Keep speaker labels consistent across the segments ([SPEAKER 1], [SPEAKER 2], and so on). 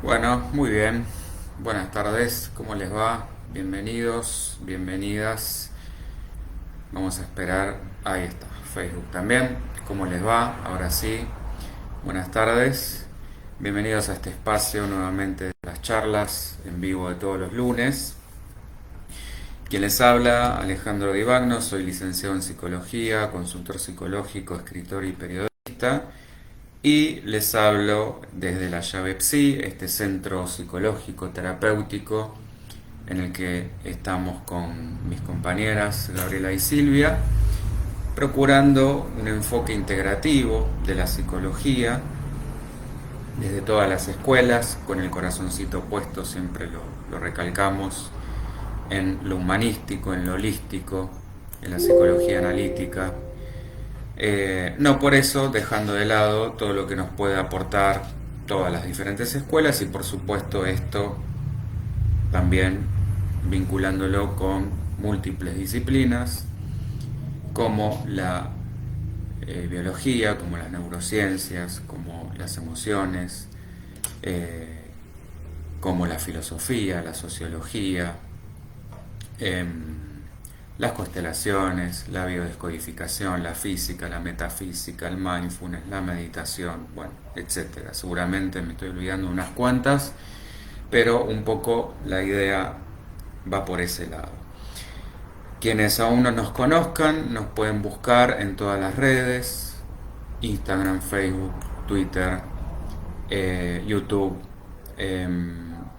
[SPEAKER 1] Bueno, muy bien. Buenas tardes, ¿cómo les va? Bienvenidos, bienvenidas. Vamos a esperar. Ahí está, Facebook también. ¿Cómo les va? Ahora sí. Buenas tardes. Bienvenidos a este espacio nuevamente de las charlas en vivo de todos los lunes. Quien les habla, Alejandro Divagno, soy licenciado en psicología, consultor psicológico, escritor y periodista. Y les hablo desde la llave PSI, este centro psicológico terapéutico en el que estamos con mis compañeras Gabriela y Silvia, procurando un enfoque integrativo de la psicología desde todas las escuelas, con el corazoncito puesto, siempre lo recalcamos, en lo humanístico, en lo holístico, en la psicología analítica. No por eso dejando de lado todo lo que nos puede aportar todas las diferentes escuelas y por supuesto esto también vinculándolo con múltiples disciplinas como la biología, como las neurociencias, como las emociones, eh, como la filosofía, la sociología, las constelaciones, la biodescodificación, la física, la metafísica, el mindfulness, la meditación, bueno, etcétera. Seguramente me estoy olvidando unas cuantas, pero un poco la idea va por ese lado. Quienes aún no nos conozcan nos pueden buscar en todas las redes, Instagram, Facebook, Twitter, YouTube.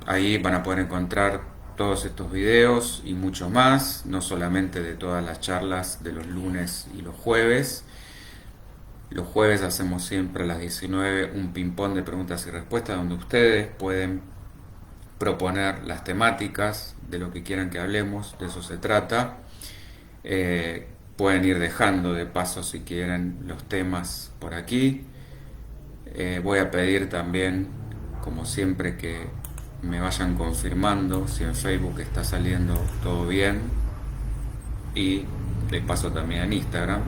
[SPEAKER 1] Ahí van a poder encontrar todos estos videos y mucho más, no solamente de todas las charlas de los lunes y los jueves. Los jueves hacemos siempre a las 19 un ping-pong de preguntas y respuestas donde ustedes pueden proponer las temáticas de lo que quieran que hablemos, de eso se trata. Pueden ir dejando de paso si quieren los temas por aquí. Voy a pedir también, como siempre, que me vayan confirmando si en Facebook está saliendo todo bien y de paso también en Instagram.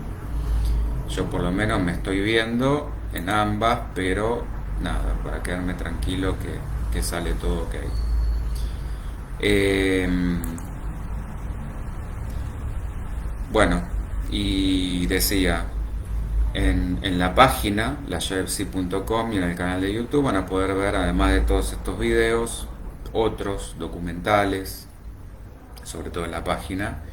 [SPEAKER 1] Yo por lo menos me estoy viendo en ambas, pero nada, para quedarme tranquilo que sale todo ok. Bueno, y decía, en la página, layavepsi.com y en el canal de YouTube van a poder ver, además de todos estos videos, otros documentales, sobre todo en la página,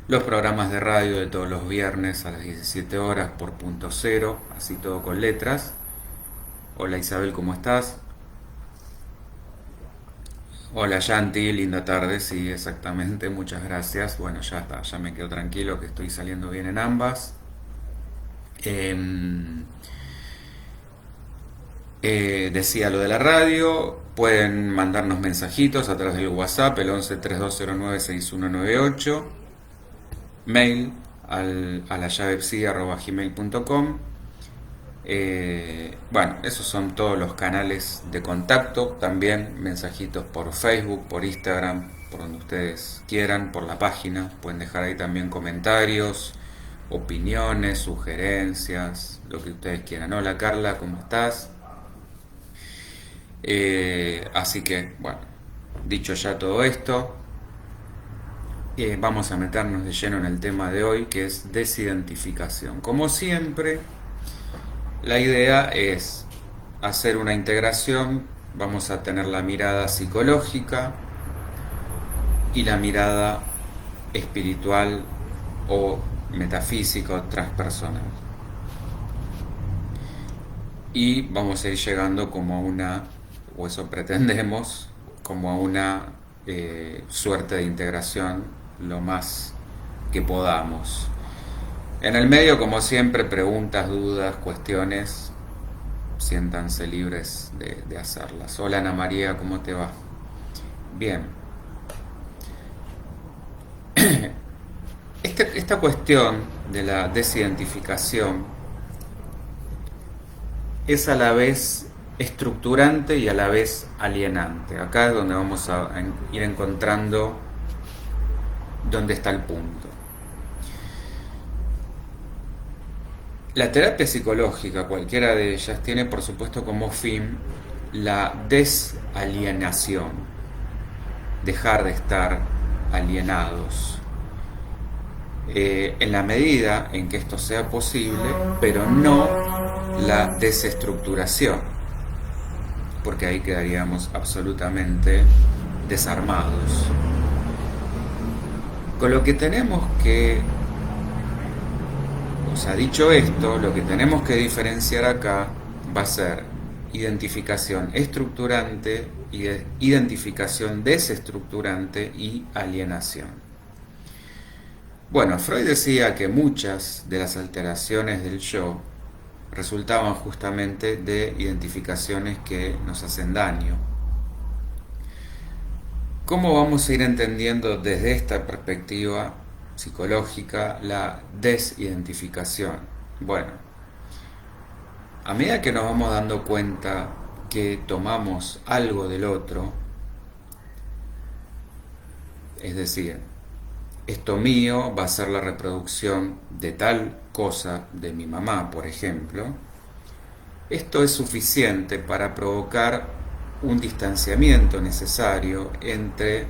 [SPEAKER 1] los programas de radio de todos los viernes a las 17 horas por punto cero, así todo con letras. Hola Isabel, ¿cómo estás? Hola Yanti, linda tarde, sí, exactamente, muchas gracias. Bueno, ya está, ya me quedo tranquilo que estoy saliendo bien en ambas. Decía lo de la radio, pueden mandarnos mensajitos a través del WhatsApp, el 11 3209 6198, mail a la llavepsi@gmail.com. Bueno, esos son todos los canales de contacto, también mensajitos por Facebook, por Instagram, por donde ustedes quieran, por la página, pueden dejar ahí también comentarios, opiniones, sugerencias, lo que ustedes quieran. Hola Carla, ¿cómo estás? Así que, bueno, dicho ya todo esto, vamos a meternos de lleno en el tema de hoy, que es desidentificación. Como siempre, la idea es hacer una integración, vamos a tener la mirada psicológica y la mirada espiritual o metafísica o transpersonal. Y vamos a ir llegando como a una, o eso pretendemos, como a una suerte de integración lo más que podamos. En el medio, como siempre, preguntas, dudas, cuestiones, siéntanse libres de hacerlas. Hola Ana María, ¿cómo te va? Bien. Esta cuestión de la desidentificación es a la vez estructurante y a la vez alienante. Acá es donde vamos a ir encontrando dónde está el punto. La terapia psicológica, cualquiera de ellas, tiene por supuesto como fin la desalienación, dejar de estar alienados, en la medida en que esto sea posible, pero no la desestructuración, porque ahí quedaríamos absolutamente desarmados. Con lo que tenemos que, o sea, dicho esto, lo que tenemos que diferenciar acá va a ser identificación estructurante, identificación desestructurante y alienación. Bueno, Freud decía que muchas de las alteraciones del yo resultaban justamente de identificaciones que nos hacen daño. ¿Cómo vamos a ir entendiendo desde esta perspectiva psicológica la desidentificación? Bueno, a medida que nos vamos dando cuenta que tomamos algo del otro, es decir, esto mío va a ser la reproducción de tal cosa de mi mamá, por ejemplo, esto es suficiente para provocar un distanciamiento necesario entre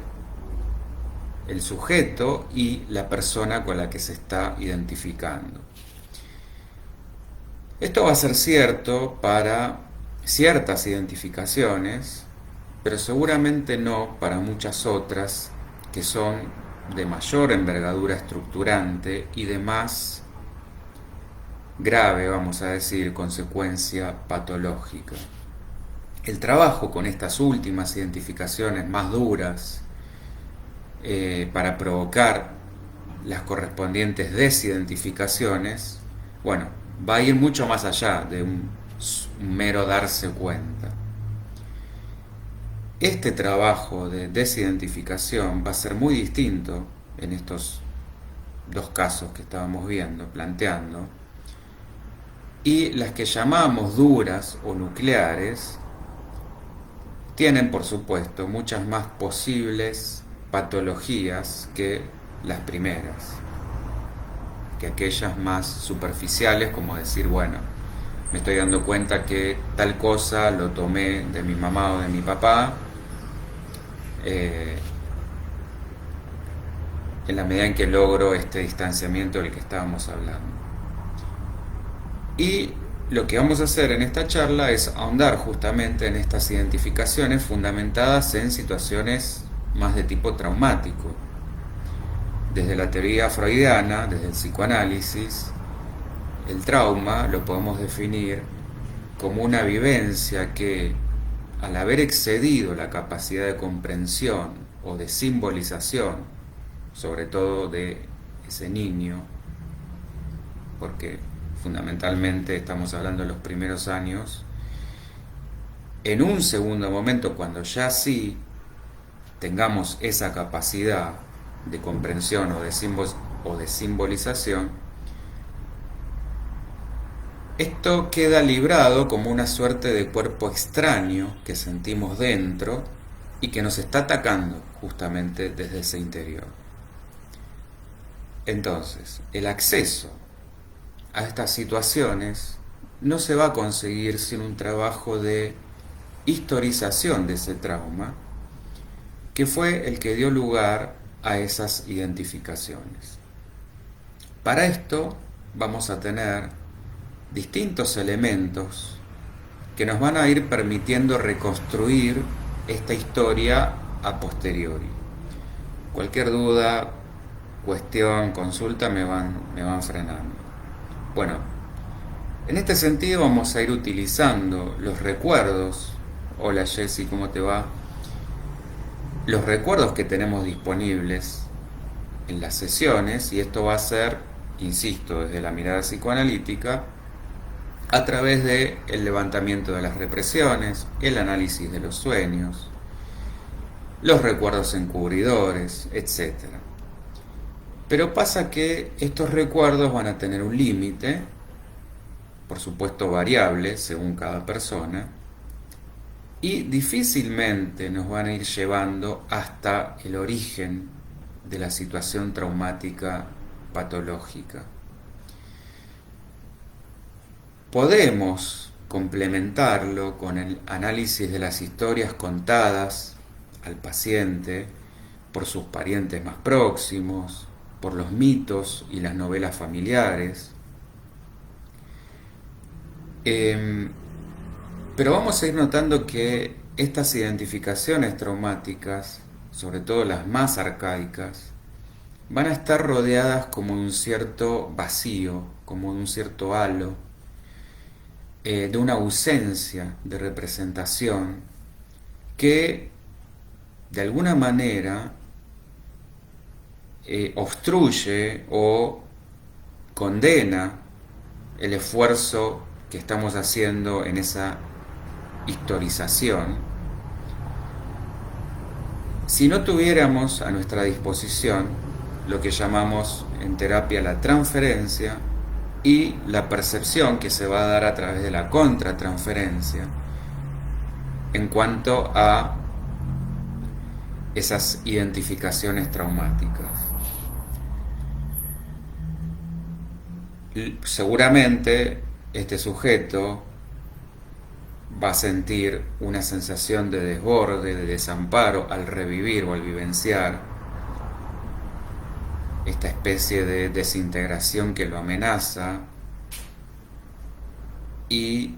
[SPEAKER 1] el sujeto y la persona con la que se está identificando. Esto va a ser cierto para ciertas identificaciones, pero seguramente no para muchas otras que son de mayor envergadura estructurante y de más grave, vamos a decir, consecuencia patológica. El trabajo con estas últimas identificaciones más duras para provocar las correspondientes desidentificaciones, bueno, va a ir mucho más allá de un mero darse cuenta. Este trabajo de desidentificación va a ser muy distinto en estos dos casos que estábamos viendo, planteando, y las que llamamos duras o nucleares tienen, por supuesto, muchas más posibles patologías que las primeras, que aquellas más superficiales, como decir, bueno, me estoy dando cuenta que tal cosa lo tomé de mi mamá o de mi papá, en la medida en que logro este distanciamiento del que estábamos hablando. Y lo que vamos a hacer en esta charla es ahondar justamente en estas identificaciones fundamentadas en situaciones más de tipo traumático. Desde la teoría freudiana, desde el psicoanálisis, el trauma lo podemos definir como una vivencia que, al haber excedido la capacidad de comprensión o de simbolización, sobre todo de ese niño, porque fundamentalmente estamos hablando de los primeros años, en un segundo momento, cuando ya sí tengamos esa capacidad de comprensión o de simbolización, esto queda librado como una suerte de cuerpo extraño que sentimos dentro y que nos está atacando justamente desde ese interior. Entonces, el acceso a estas situaciones no se va a conseguir sin un trabajo de historización de ese trauma, que fue el que dio lugar a esas identificaciones. Para esto vamos a tener distintos elementos que nos van a ir permitiendo reconstruir esta historia a posteriori. Cualquier duda, cuestión, consulta me van frenando. Bueno, en este sentido vamos a ir utilizando los recuerdos. Hola Jessy, ¿cómo te va? Los recuerdos que tenemos disponibles en las sesiones, y esto va a ser, insisto, desde la mirada psicoanalítica, a través del levantamiento de las represiones, el análisis de los sueños, los recuerdos encubridores, etc. Pero pasa que estos recuerdos van a tener un límite, por supuesto variable según cada persona, y difícilmente nos van a ir llevando hasta el origen de la situación traumática patológica. Podemos complementarlo con el análisis de las historias contadas al paciente por sus parientes más próximos, por los mitos y las novelas familiares. Pero vamos a ir notando que estas identificaciones traumáticas, sobre todo las más arcaicas, van a estar rodeadas como de un cierto vacío, como de un cierto halo, de una ausencia de representación que de alguna manera obstruye o condena el esfuerzo que estamos haciendo en esa historización. Si no tuviéramos a nuestra disposición lo que llamamos en terapia la transferencia y la percepción que se va a dar a través de la contratransferencia en cuanto a esas identificaciones traumáticas. Seguramente este sujeto va a sentir una sensación de desborde, de desamparo al revivir o al vivenciar esta especie de desintegración que lo amenaza, y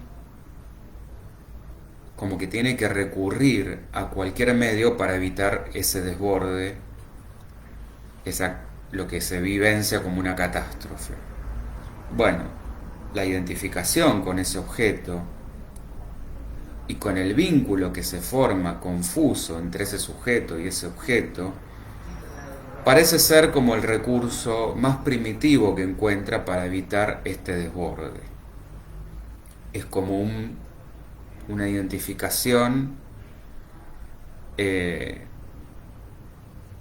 [SPEAKER 1] como que tiene que recurrir a cualquier medio para evitar ese desborde, lo que se vivencia como una catástrofe. Bueno, la identificación con ese objeto y con el vínculo que se forma confuso entre ese sujeto y ese objeto parece ser como el recurso más primitivo que encuentra para evitar este desborde. Es como una identificación que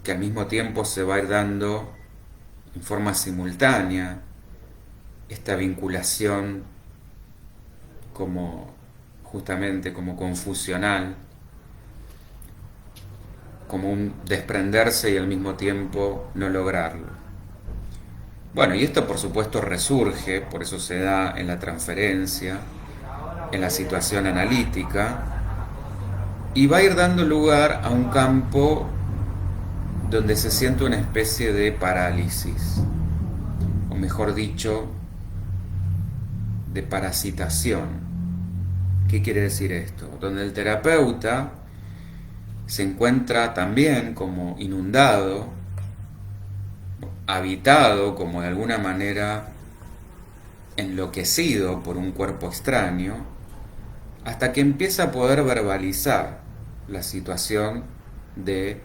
[SPEAKER 1] al mismo tiempo se va a ir dando en forma simultánea, esta vinculación justamente como confusional, como un desprenderse y al mismo tiempo no lograrlo. Bueno, y esto por supuesto resurge, por eso se da en la transferencia, en la situación analítica, y va a ir dando lugar a un campo donde se siente una especie de parálisis, o mejor dicho, de parasitación. ¿Qué quiere decir esto? Donde el terapeuta se encuentra también como inundado, habitado, como de alguna manera enloquecido por un cuerpo extraño, hasta que empieza a poder verbalizar la situación de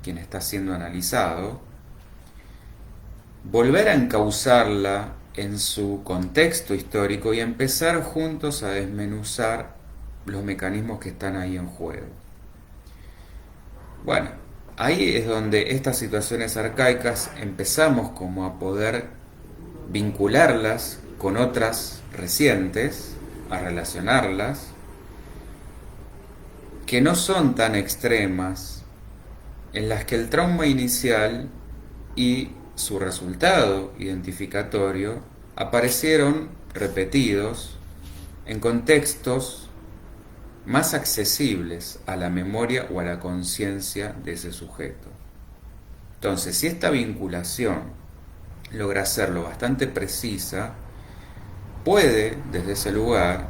[SPEAKER 1] quien está siendo analizado, volver a encauzarla en su contexto histórico y empezar juntos a desmenuzar los mecanismos que están ahí en juego. Bueno, ahí es donde estas situaciones arcaicas empezamos como a poder vincularlas con otras recientes, a relacionarlas, que no son tan extremas, en las que el trauma inicial y su resultado identificatorio aparecieron repetidos en contextos más accesibles a la memoria o a la conciencia de ese sujeto. Entonces, si esta vinculación logra hacerlo bastante precisa, puede, desde ese lugar,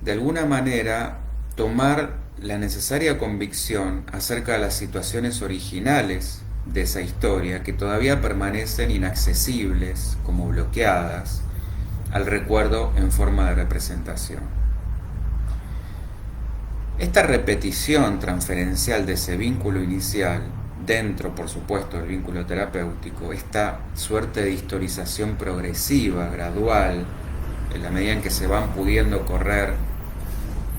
[SPEAKER 1] de alguna manera, tomar la necesaria convicción acerca de las situaciones originales de esa historia que todavía permanecen inaccesibles, como bloqueadas, al recuerdo en forma de representación. Esta repetición transferencial de ese vínculo inicial, dentro, por supuesto, del vínculo terapéutico, esta suerte de historización progresiva, gradual, en la medida en que se van pudiendo correr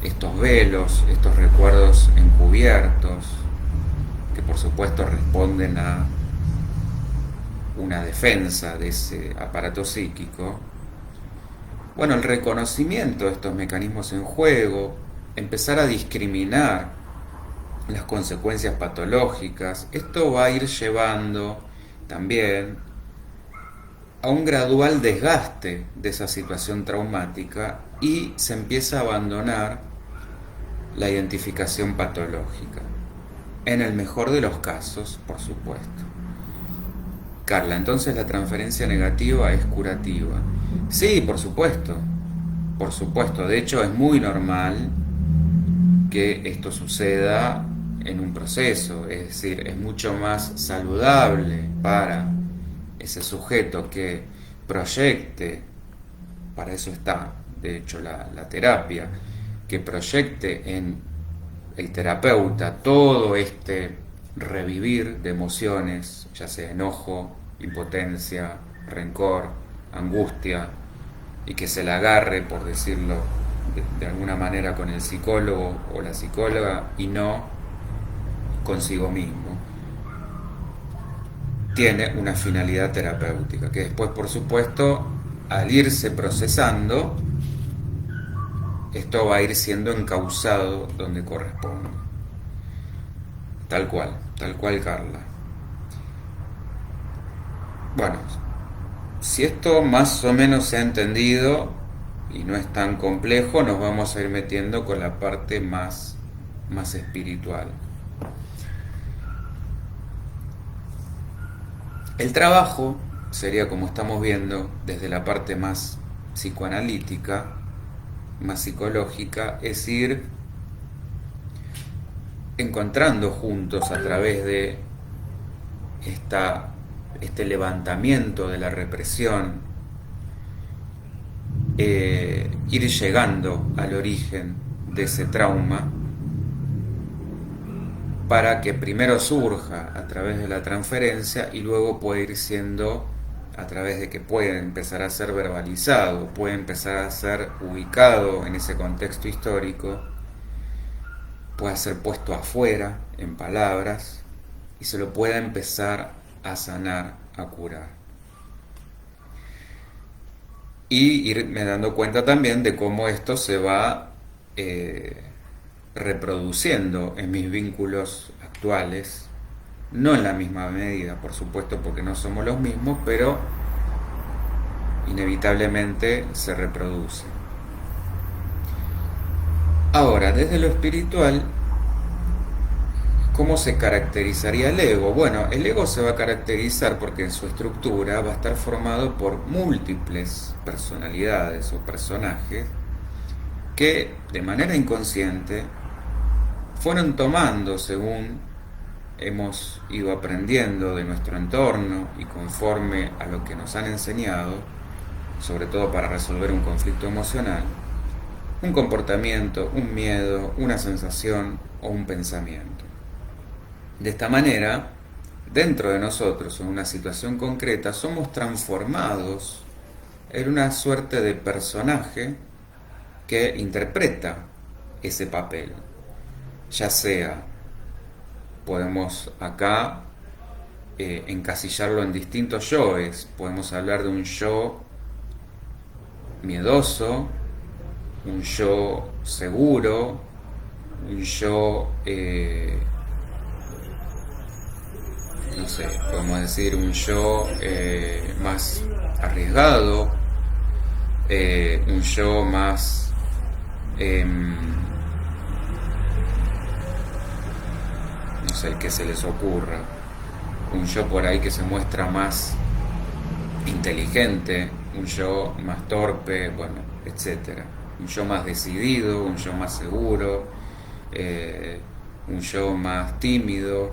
[SPEAKER 1] estos velos, estos recuerdos encubiertos, que por supuesto responden a una defensa de ese aparato psíquico. Bueno, el reconocimiento de estos mecanismos en juego, empezar a discriminar las consecuencias patológicas, esto va a ir llevando también a un gradual desgaste de esa situación traumática y se empieza a abandonar la identificación patológica. En el mejor de los casos, por supuesto. Carla, entonces la transferencia negativa es curativa. Sí, por supuesto. Por supuesto. De hecho, es muy normal que esto suceda en un proceso. Es decir, es mucho más saludable para ese sujeto que proyecte, para eso está, de hecho, la terapia, que proyecte en el terapeuta todo este revivir de emociones, ya sea enojo, impotencia, rencor, angustia, y que se la agarre, por decirlo de alguna manera, con el psicólogo o la psicóloga y no consigo mismo. Tiene una finalidad terapéutica, que después, por supuesto, al irse procesando, esto va a ir siendo encauzado donde corresponde. Tal cual, Carla. Bueno, si esto más o menos se ha entendido y no es tan complejo, nos vamos a ir metiendo con la parte más espiritual. El trabajo sería, como estamos viendo, desde la parte más psicoanalítica, más psicológica, es ir encontrando juntos a través de este levantamiento de la represión, ir llegando al origen de ese trauma para que primero surja a través de la transferencia y luego puede ir siendo a través de que puede empezar a ser verbalizado, puede empezar a ser ubicado en ese contexto histórico, puede ser puesto afuera en palabras y se lo pueda empezar a sanar, a curar. Y irme dando cuenta también de cómo esto se va reproduciendo en mis vínculos actuales, no en la misma medida, por supuesto, porque no somos los mismos, pero inevitablemente se reproduce. Ahora, desde lo espiritual, ¿cómo se caracterizaría el ego? Bueno, el ego se va a caracterizar porque en su estructura va a estar formado por múltiples personalidades o personajes que de manera inconsciente fueron tomando según hemos ido aprendiendo de nuestro entorno y conforme a lo que nos han enseñado, sobre todo para resolver un conflicto emocional, un comportamiento, un miedo, una sensación o un pensamiento. De esta manera, dentro de nosotros, en una situación concreta, somos transformados en una suerte de personaje que interpreta ese papel. Ya sea, podemos acá encasillarlo en distintos yoes, podemos hablar de un yo miedoso, un yo seguro, un yo, no sé, podemos decir un yo más arriesgado, un yo más no sé, el que se les ocurra, un yo por ahí que se muestra más inteligente, un yo más torpe, bueno, etcétera, un yo más decidido, un yo más seguro, un yo más tímido,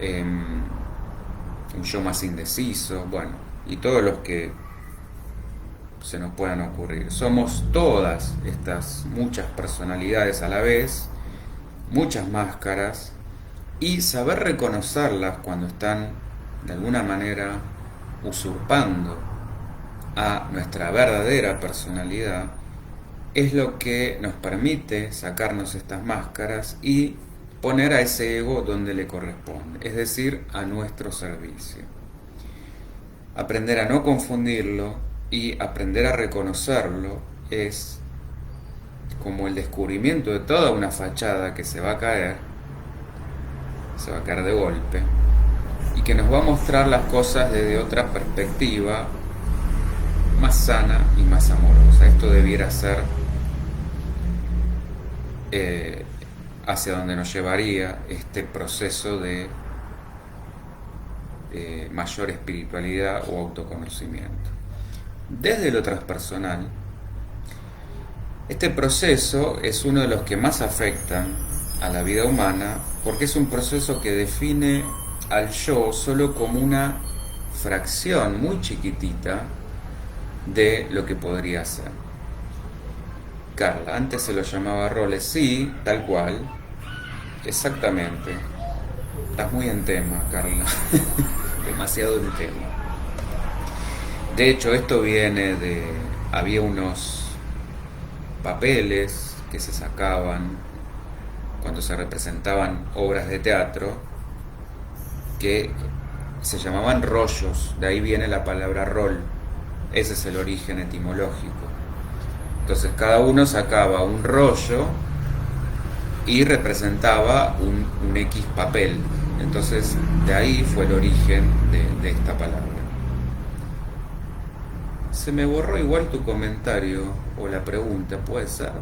[SPEAKER 1] un yo más indeciso, bueno, y todos los que se nos puedan ocurrir. Somos todas estas muchas personalidades a la vez, muchas máscaras, y saber reconocerlas cuando están de alguna manera usurpando a nuestra verdadera personalidad es lo que nos permite sacarnos estas máscaras y poner a ese ego donde le corresponde, es decir, a nuestro servicio. Aprender a no confundirlo y aprender a reconocerlo es como el descubrimiento de toda una fachada que se va a caer de golpe y que nos va a mostrar las cosas desde otra perspectiva más sana y más amorosa. Esto debiera ser hacia donde nos llevaría este proceso de mayor espiritualidad o autoconocimiento. Desde lo transpersonal, este proceso es uno de los que más afectan a la vida humana porque es un proceso que define al yo solo como una fracción muy chiquitita de lo que podría ser. Carla, antes se lo llamaba roles, sí, tal cual, exactamente. Estás muy en tema, Carla. Demasiado en tema. De hecho, esto viene de... Había unos papeles que se sacaban cuando se representaban obras de teatro que se llamaban rollos. De ahí viene la palabra rol. Ese es el origen etimológico. Entonces cada uno sacaba un rollo y representaba un X papel. Entonces de ahí fue el origen de esta palabra. Se me borró igual tu comentario o la pregunta, puede ser.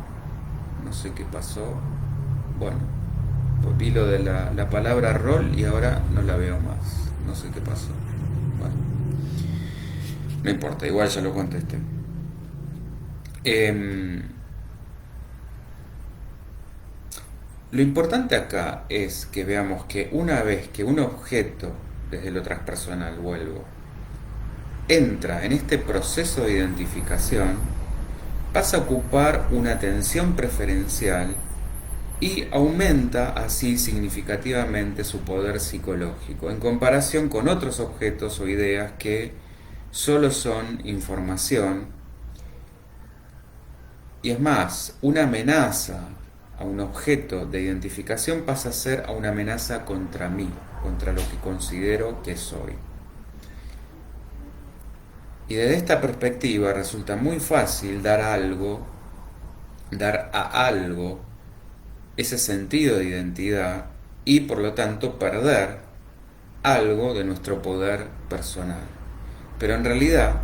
[SPEAKER 1] No sé qué pasó. Bueno, pues vi lo de la palabra rol y ahora no la veo más. No sé qué pasó. Bueno, no importa, igual ya lo contesté. Lo importante acá es que veamos que una vez que un objeto, desde lo transpersonal, vuelvo, entra en este proceso de identificación, pasa a ocupar una atención preferencial y aumenta así significativamente su poder psicológico en comparación con otros objetos o ideas que solo son información. Y es más, una amenaza a un objeto de identificación pasa a ser a una amenaza contra mí, contra lo que considero que soy. Y desde esta perspectiva resulta muy fácil dar a algo ese sentido de identidad y por lo tanto perder algo de nuestro poder personal. Pero en realidad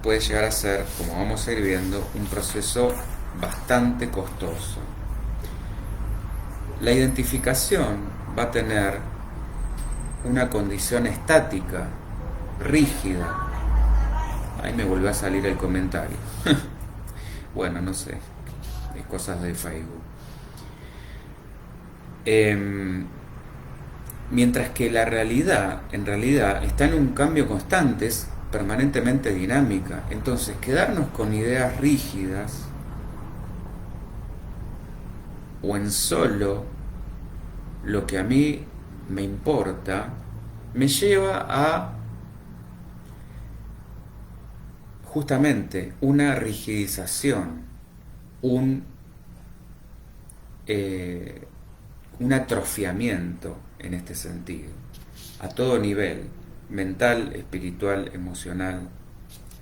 [SPEAKER 1] puede llegar a ser, como vamos a ir viendo, un proceso bastante costoso. La identificación va a tener una condición estática, rígida. Ahí me volvió a salir el comentario. Bueno, no sé, es cosas de Facebook. Mientras que la realidad, en realidad, está en un cambio constante, es permanentemente dinámica. Entonces, quedarnos con ideas rígidas o en solo lo que a mí me importa, me lleva a justamente una rigidización, un atrofiamiento en este sentido, a todo nivel, mental, espiritual, emocional,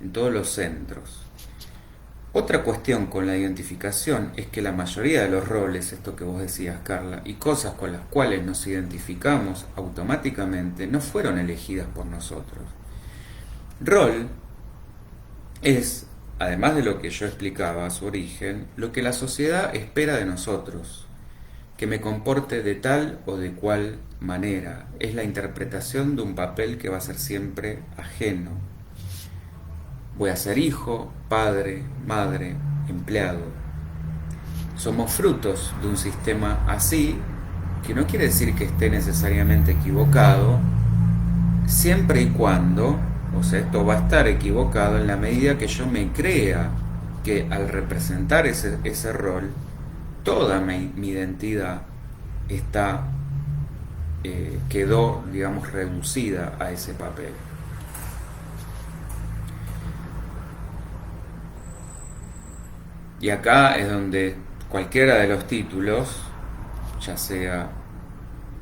[SPEAKER 1] en todos los centros. Otra cuestión con la identificación es que la mayoría de los roles, esto que vos decías, Carla, y cosas con las cuales nos identificamos automáticamente, no fueron elegidas por nosotros. Rol es, además de lo que yo explicaba a su origen, lo que la sociedad espera de nosotros, que me comporte de tal o de cual manera. Es la interpretación de un papel que va a ser siempre ajeno. Voy a ser hijo, padre, madre, empleado. Somos frutos de un sistema así, que no quiere decir que esté necesariamente equivocado, siempre y cuando, o sea, esto va a estar equivocado en la medida que yo me crea que al representar ese rol, toda mi identidad quedó, digamos, reducida a ese papel. Y acá es donde cualquiera de los títulos, ya sea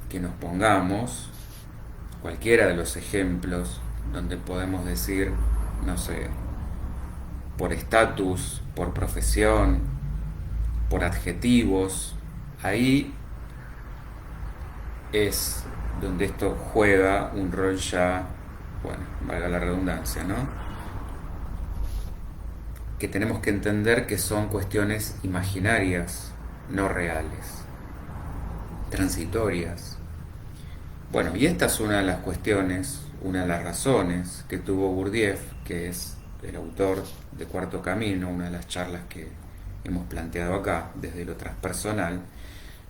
[SPEAKER 1] que nos pongamos, cualquiera de los ejemplos donde podemos decir, no sé, por estatus, por profesión, por adjetivos, ahí es donde esto juega un rol ya, bueno, valga la redundancia, ¿no? que tenemos que entender que son cuestiones imaginarias, no reales, transitorias. Bueno, y esta es una de las cuestiones, una de las razones que tuvo Gurdjieff, que es el autor de Cuarto Camino, una de las charlas que hemos planteado acá, desde lo transpersonal,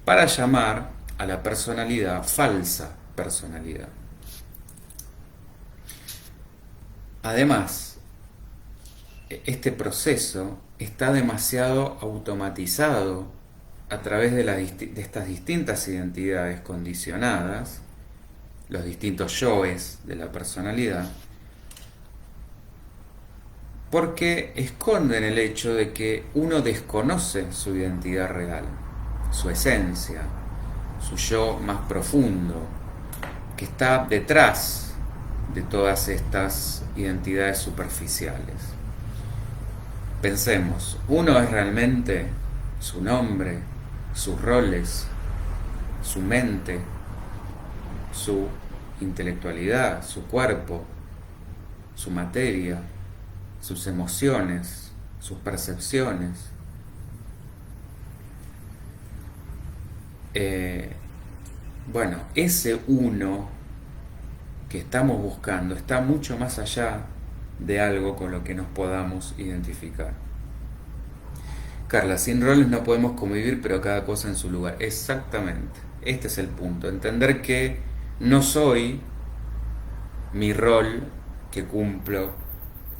[SPEAKER 1] para llamar a la personalidad falsa personalidad. Además, este proceso está demasiado automatizado a través de estas distintas identidades condicionadas, los distintos yoes de la personalidad, porque esconden el hecho de que uno desconoce su identidad real, su esencia, su yo más profundo, que está detrás de todas estas identidades superficiales. Pensemos, uno es realmente su nombre, sus roles, su mente, su intelectualidad, su cuerpo, su materia, sus emociones, sus percepciones. Bueno, ese uno que estamos buscando está mucho más allá de algo con lo que nos podamos identificar. Carla, sin roles no podemos convivir, pero cada cosa en su lugar. Exactamente, este es el punto. Entender que no soy mi rol que cumplo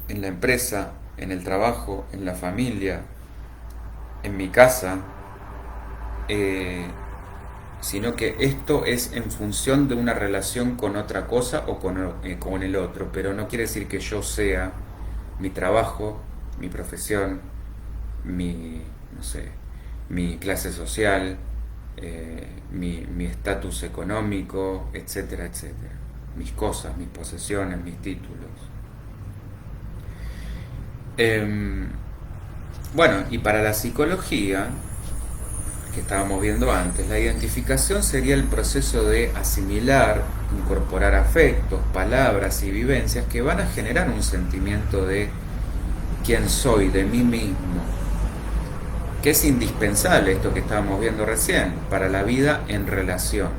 [SPEAKER 1] en la empresa, en el trabajo, en la familia, en mi casa, sino que esto es en función de una relación con otra cosa o con el otro, pero no quiere decir que yo sea mi trabajo, mi profesión, no sé, mi clase social, mi estatus económico, etcétera, etcétera, mis cosas, mis posesiones, mis títulos. Bueno, y para la psicología, que estábamos viendo antes, la identificación sería el proceso de asimilar, incorporar afectos, palabras y vivencias que van a generar un sentimiento de quién soy, de mí mismo, que es indispensable, esto que estábamos viendo recién, para la vida en relación.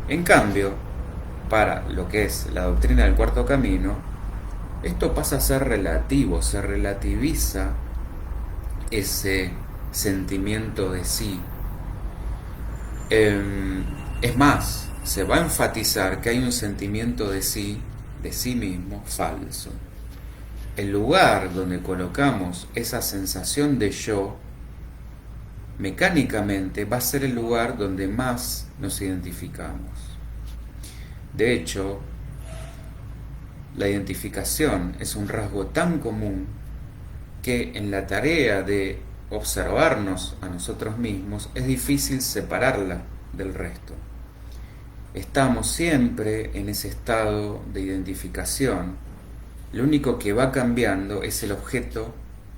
[SPEAKER 1] En cambio, para lo que es la doctrina del Cuarto Camino, esto pasa a ser relativo, se relativiza ese sentimiento de sí. Es más, se va a enfatizar que hay un sentimiento de sí mismo, falso. El lugar donde colocamos esa sensación de yo, mecánicamente va a ser el lugar donde más nos identificamos. De hecho, la identificación es un rasgo tan común que en la tarea de observarnos a nosotros mismos es difícil separarla del resto. Estamos siempre en ese estado de identificación. Lo único que va cambiando es el objeto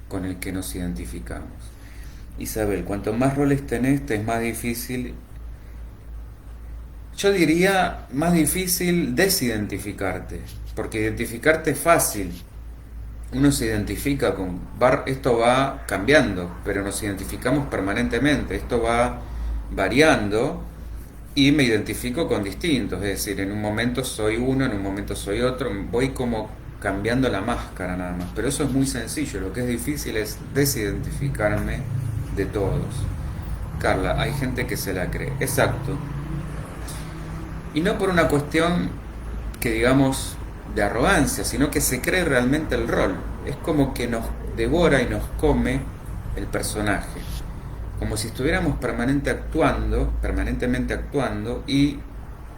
[SPEAKER 1] con el que nos identificamos. Isabel, cuanto más roles tenés, te es más difícil, yo diría más difícil desidentificarte, porque identificarte es fácil. Uno se identifica con... Esto va cambiando, pero nos identificamos permanentemente. Esto va variando y me identifico con distintos. Es decir, en un momento soy uno, en un momento soy otro. Voy como cambiando la máscara nada más. Pero eso es muy sencillo. Lo que es difícil es desidentificarme de todos. Carla, hay gente que se la cree. Exacto. Y no por una cuestión que digamos de arrogancia, sino que se cree realmente el rol. Es como que nos devora y nos come el personaje, como si estuviéramos permanentemente actuando y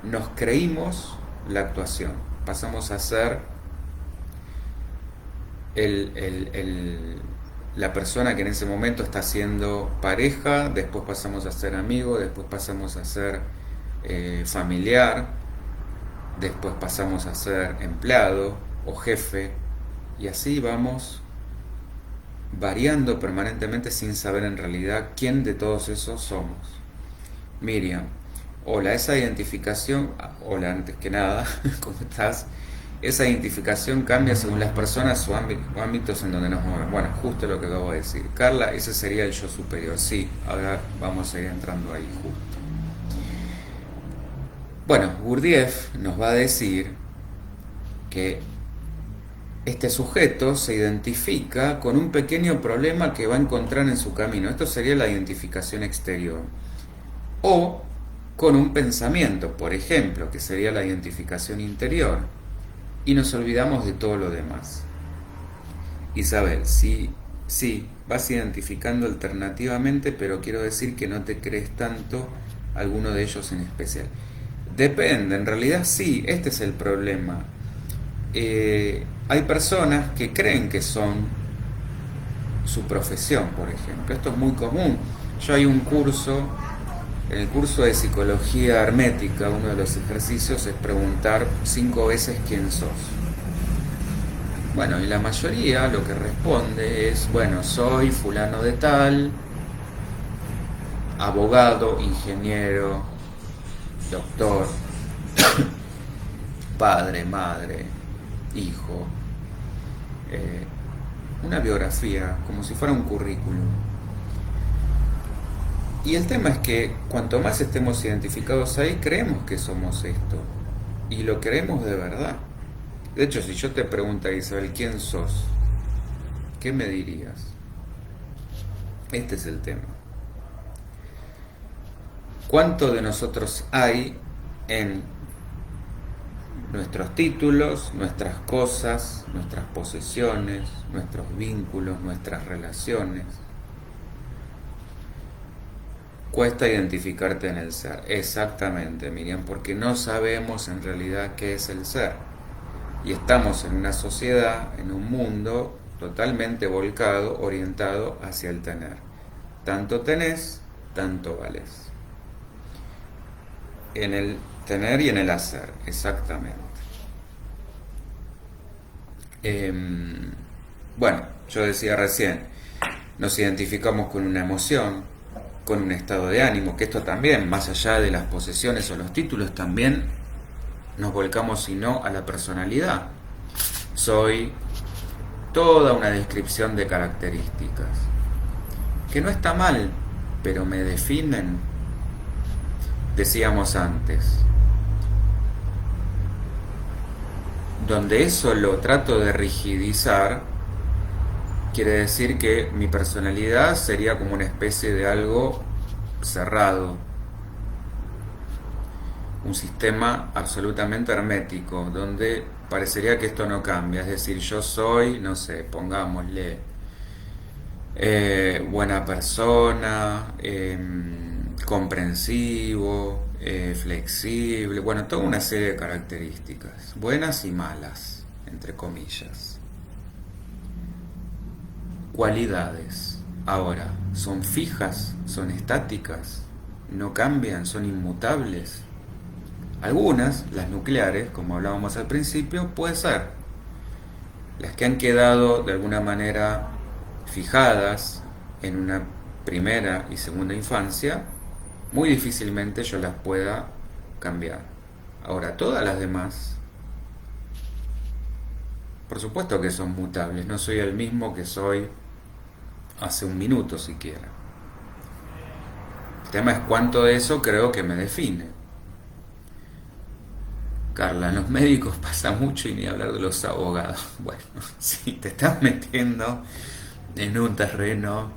[SPEAKER 1] nos creímos la actuación. Pasamos a ser la persona que en ese momento está siendo pareja, después pasamos a ser amigo, después pasamos a ser familiar, después pasamos a ser empleado o jefe, y así vamos variando permanentemente sin saber en realidad quién de todos esos somos. Miriam, hola, esa identificación, hola antes que nada, ¿cómo estás? esa identificación cambia según las personas o ámbitos en donde nos movemos. Bueno, justo lo que acabo de decir. Carla, ese sería el yo superior. Sí, ahora vamos a ir entrando ahí justo. Bueno, Gurdjieff nos va a decir que este sujeto se identifica con un pequeño problema que va a encontrar en su camino. Esto sería la identificación exterior. O con un pensamiento, por ejemplo, que sería la identificación interior. Y nos olvidamos de todo lo demás. Isabel, sí, vas identificando alternativamente, pero quiero decir que no te crees tanto alguno de ellos en especial. Depende, en realidad sí, este es el problema. Hay personas que creen que son su profesión, por ejemplo. Esto es muy común. Yo hay un curso, en el curso de psicología hermética, uno de los ejercicios es preguntar 5 veces quién sos. Bueno, y la mayoría lo que responde es, bueno, soy fulano de tal, abogado, ingeniero, doctor, padre, madre, hijo, una biografía, como si fuera un currículum. Y el tema es que cuanto más estemos identificados ahí, creemos que somos esto. Y lo creemos de verdad. De hecho, si yo te pregunto, Isabel, ¿quién sos? ¿Qué me dirías? Este es el tema. ¿Cuánto de nosotros hay en nuestros títulos, nuestras cosas, nuestras posesiones, nuestros vínculos, nuestras relaciones? Cuesta identificarte en el ser. Exactamente, Miriam, porque no sabemos en realidad qué es el ser. Y estamos en una sociedad, en un mundo totalmente volcado, orientado hacia el tener. Tanto tenés, tanto vales. En el tener y en el hacer, exactamente. Bueno, yo decía recién, nos identificamos con una emoción, con un estado de ánimo, que esto también, más allá de las posesiones o los títulos, también nos volcamos, si no, a la personalidad. Soy toda una descripción de características, que no está mal, pero me definen. Decíamos antes, donde eso lo trato de rigidizar, quiere decir que mi personalidad sería como una especie de algo cerrado, un sistema absolutamente hermético, donde parecería que esto no cambia, es decir, yo soy, no sé, pongámosle, buena persona, comprensivo, flexible, bueno, toda una serie de características, buenas y malas, entre comillas. Cualidades, ahora, ¿son fijas? ¿Son estáticas? ¿No cambian? ¿Son inmutables? Algunas, las nucleares, como hablábamos al principio, puede ser. Las que han quedado de alguna manera fijadas en una primera y segunda infancia, muy difícilmente yo las pueda cambiar. Ahora, todas las demás, por supuesto que son mutables, no soy el mismo que soy hace un minuto siquiera. El tema es cuánto de eso creo que me define. Carla, en los médicos pasa mucho y ni hablar de los abogados. Bueno, si te estás metiendo en un terreno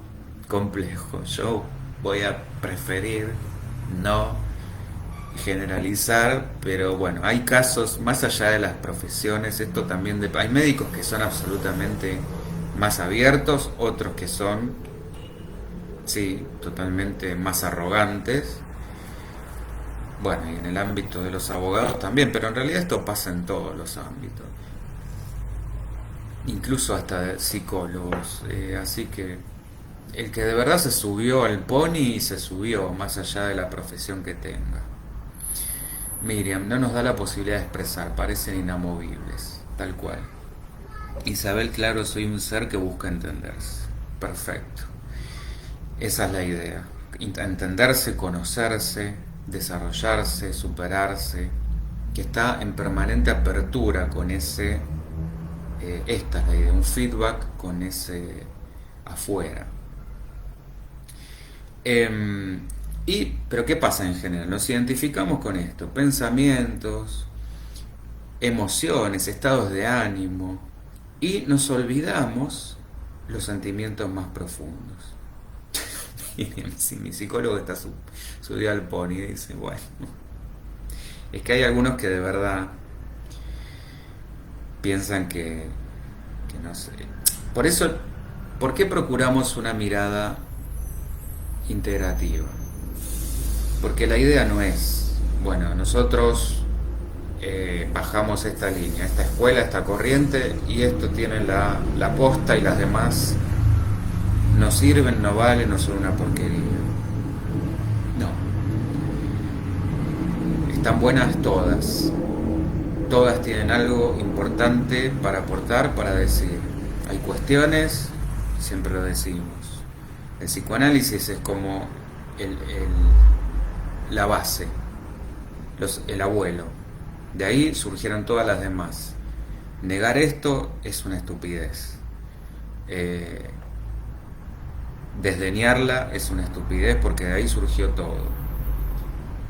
[SPEAKER 1] complejo, yo voy a preferir no generalizar, pero bueno, hay casos más allá de las profesiones, esto también hay médicos que son absolutamente más abiertos, otros que son, sí, totalmente más arrogantes. Bueno, y en el ámbito de los abogados también, pero en realidad esto pasa en todos los ámbitos, incluso hasta de psicólogos, así que el que de verdad se subió al pony se subió, más allá de la profesión que tenga. Miriam, no nos da la posibilidad de expresar, parecen inamovibles, tal cual. Isabel, claro, soy un ser que busca entenderse. Perfecto. Esa es la idea. Entenderse, conocerse, desarrollarse, superarse. que está en permanente apertura con ese, esta es la idea, un feedback con ese afuera. Pero ¿qué pasa en general? Nos identificamos con esto, pensamientos, emociones, estados de ánimo, y nos olvidamos los sentimientos más profundos. Y si mi psicólogo está subido al pony y dice, bueno, es que hay algunos que de verdad piensan que no sé. Por eso, ¿por qué procuramos una mirada integrativa? Porque la idea no es, bueno, nosotros bajamos esta línea, esta escuela, esta corriente, y esto tiene la posta y las demás no sirven, no valen, no son una porquería. No. Están buenas todas. Todas tienen algo importante para aportar, para decir. Hay cuestiones, siempre lo decimos. El psicoanálisis es como la base, el abuelo. De ahí surgieron todas las demás. Negar esto es una estupidez. Desdeñarla es una estupidez, porque de ahí surgió todo.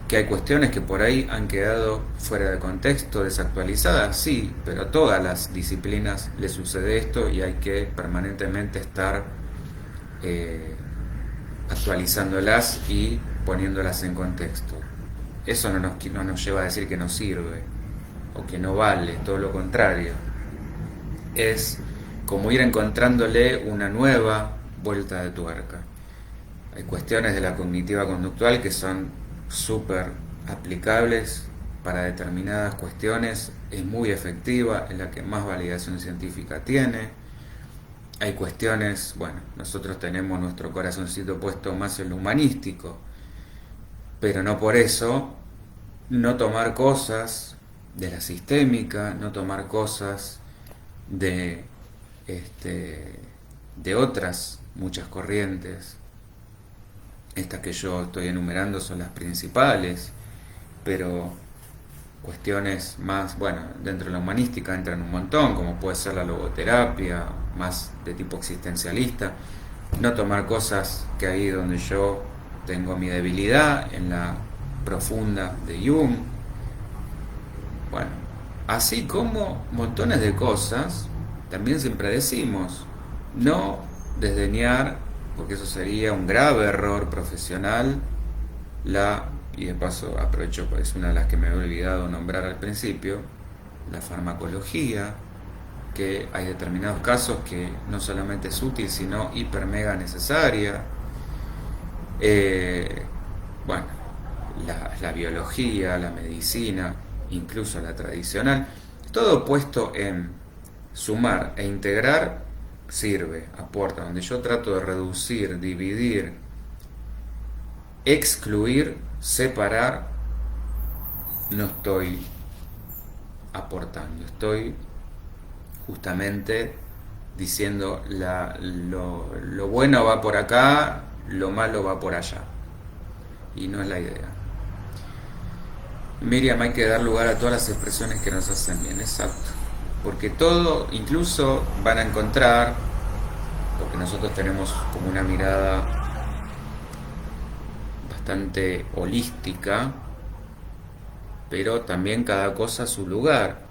[SPEAKER 1] Que hay cuestiones que por ahí han quedado fuera de contexto, desactualizadas, sí, pero a todas las disciplinas les sucede esto y hay que permanentemente estar actualizándolas y poniéndolas en contexto. Eso no nos lleva a decir que no sirve o que no vale, todo lo contrario. Es como ir encontrándole una nueva vuelta de tuerca. Hay cuestiones de la cognitiva conductual que son súper aplicables para determinadas cuestiones, es muy efectiva, es la que más validación científica tiene. Hay cuestiones, bueno, nosotros tenemos nuestro corazoncito puesto más en lo humanístico, pero no por eso no tomar cosas de la sistémica, no tomar cosas de otras muchas corrientes. Estas que yo estoy enumerando son las principales, pero cuestiones más, bueno, dentro de la humanística entran un montón, como puede ser la logoterapia, más de tipo existencialista. No tomar cosas que ahí donde yo tengo mi debilidad, en la profunda de Jung. Bueno, así como montones de cosas, también siempre decimos, no desdeñar, porque eso sería un grave error profesional, y de paso aprovecho, pues es una de las que me he olvidado nombrar al principio, la farmacología, que hay determinados casos que no solamente es útil, sino hiper mega necesaria. Bueno, la biología, la medicina, incluso la tradicional, todo puesto en sumar e integrar sirve, aporta. Donde yo trato de reducir, dividir, excluir, separar, no estoy aportando, estoy justamente diciendo lo bueno va por acá, lo malo va por allá, y no es la idea. Miriam, hay que dar lugar a todas las expresiones que nos hacen bien, exacto, porque todo, incluso van a encontrar, porque nosotros tenemos como una mirada bastante holística, pero también cada cosa a su lugar.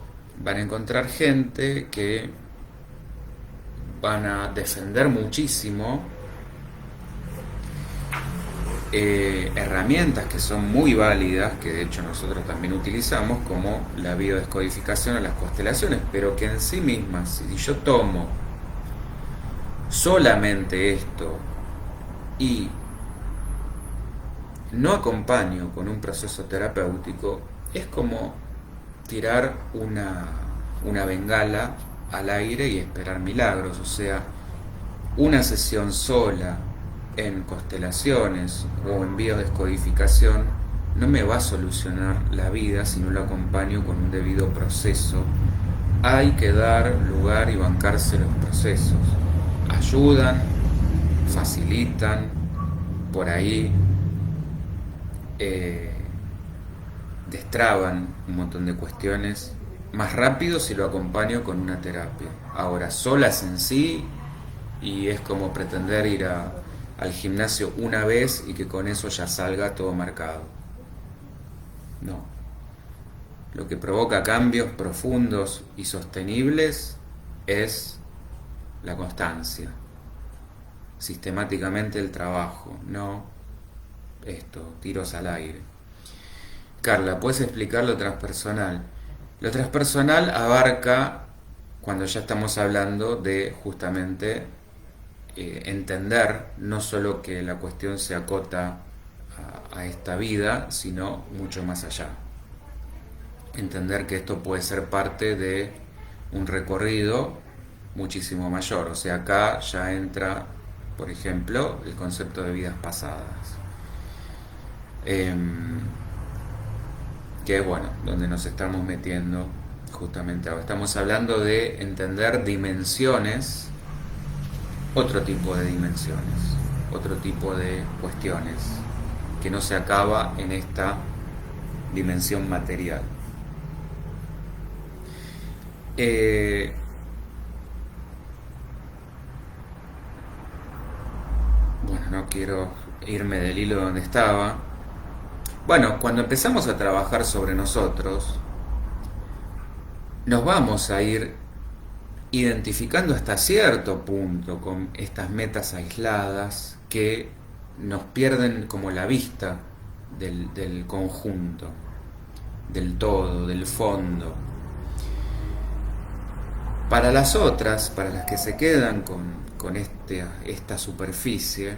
[SPEAKER 1] Van a encontrar gente que van a defender muchísimo herramientas que son muy válidas, que de hecho nosotros también utilizamos, como la biodescodificación o las constelaciones, pero que en sí mismas, si yo tomo solamente esto y no acompaño con un proceso terapéutico, es como tirar una bengala al aire y esperar milagros. O sea, una sesión sola en constelaciones o en biodescodificación no me va a solucionar la vida si no lo acompaño con un debido proceso. Hay que dar lugar y bancarse los procesos. Ayudan, facilitan, por ahí destraban un montón de cuestiones más rápido si lo acompaño con una terapia. Ahora, solas en sí, y es como pretender ir al gimnasio una vez y que con eso ya salga todo marcado. No. Lo que provoca cambios profundos y sostenibles es la constancia, sistemáticamente el trabajo, no tiros al aire. Carla, ¿puedes explicar lo transpersonal? Lo transpersonal abarca, cuando ya estamos hablando de justamente entender no solo que la cuestión se acota a esta vida, sino mucho más allá. Entender que esto puede ser parte de un recorrido muchísimo mayor. O sea, acá ya entra, por ejemplo, el concepto de vidas pasadas. Que es, bueno, donde nos estamos metiendo justamente ahora. Estamos hablando de entender dimensiones, otro tipo de dimensiones, otro tipo de cuestiones, que no se acaba en esta dimensión material. Bueno, no quiero irme del hilo donde estaba. Bueno, cuando empezamos a trabajar sobre nosotros, nos vamos a ir identificando hasta cierto punto con estas metas aisladas que nos pierden como la vista del conjunto, del todo, del fondo. Para las otras, para las que se quedan con esta superficie,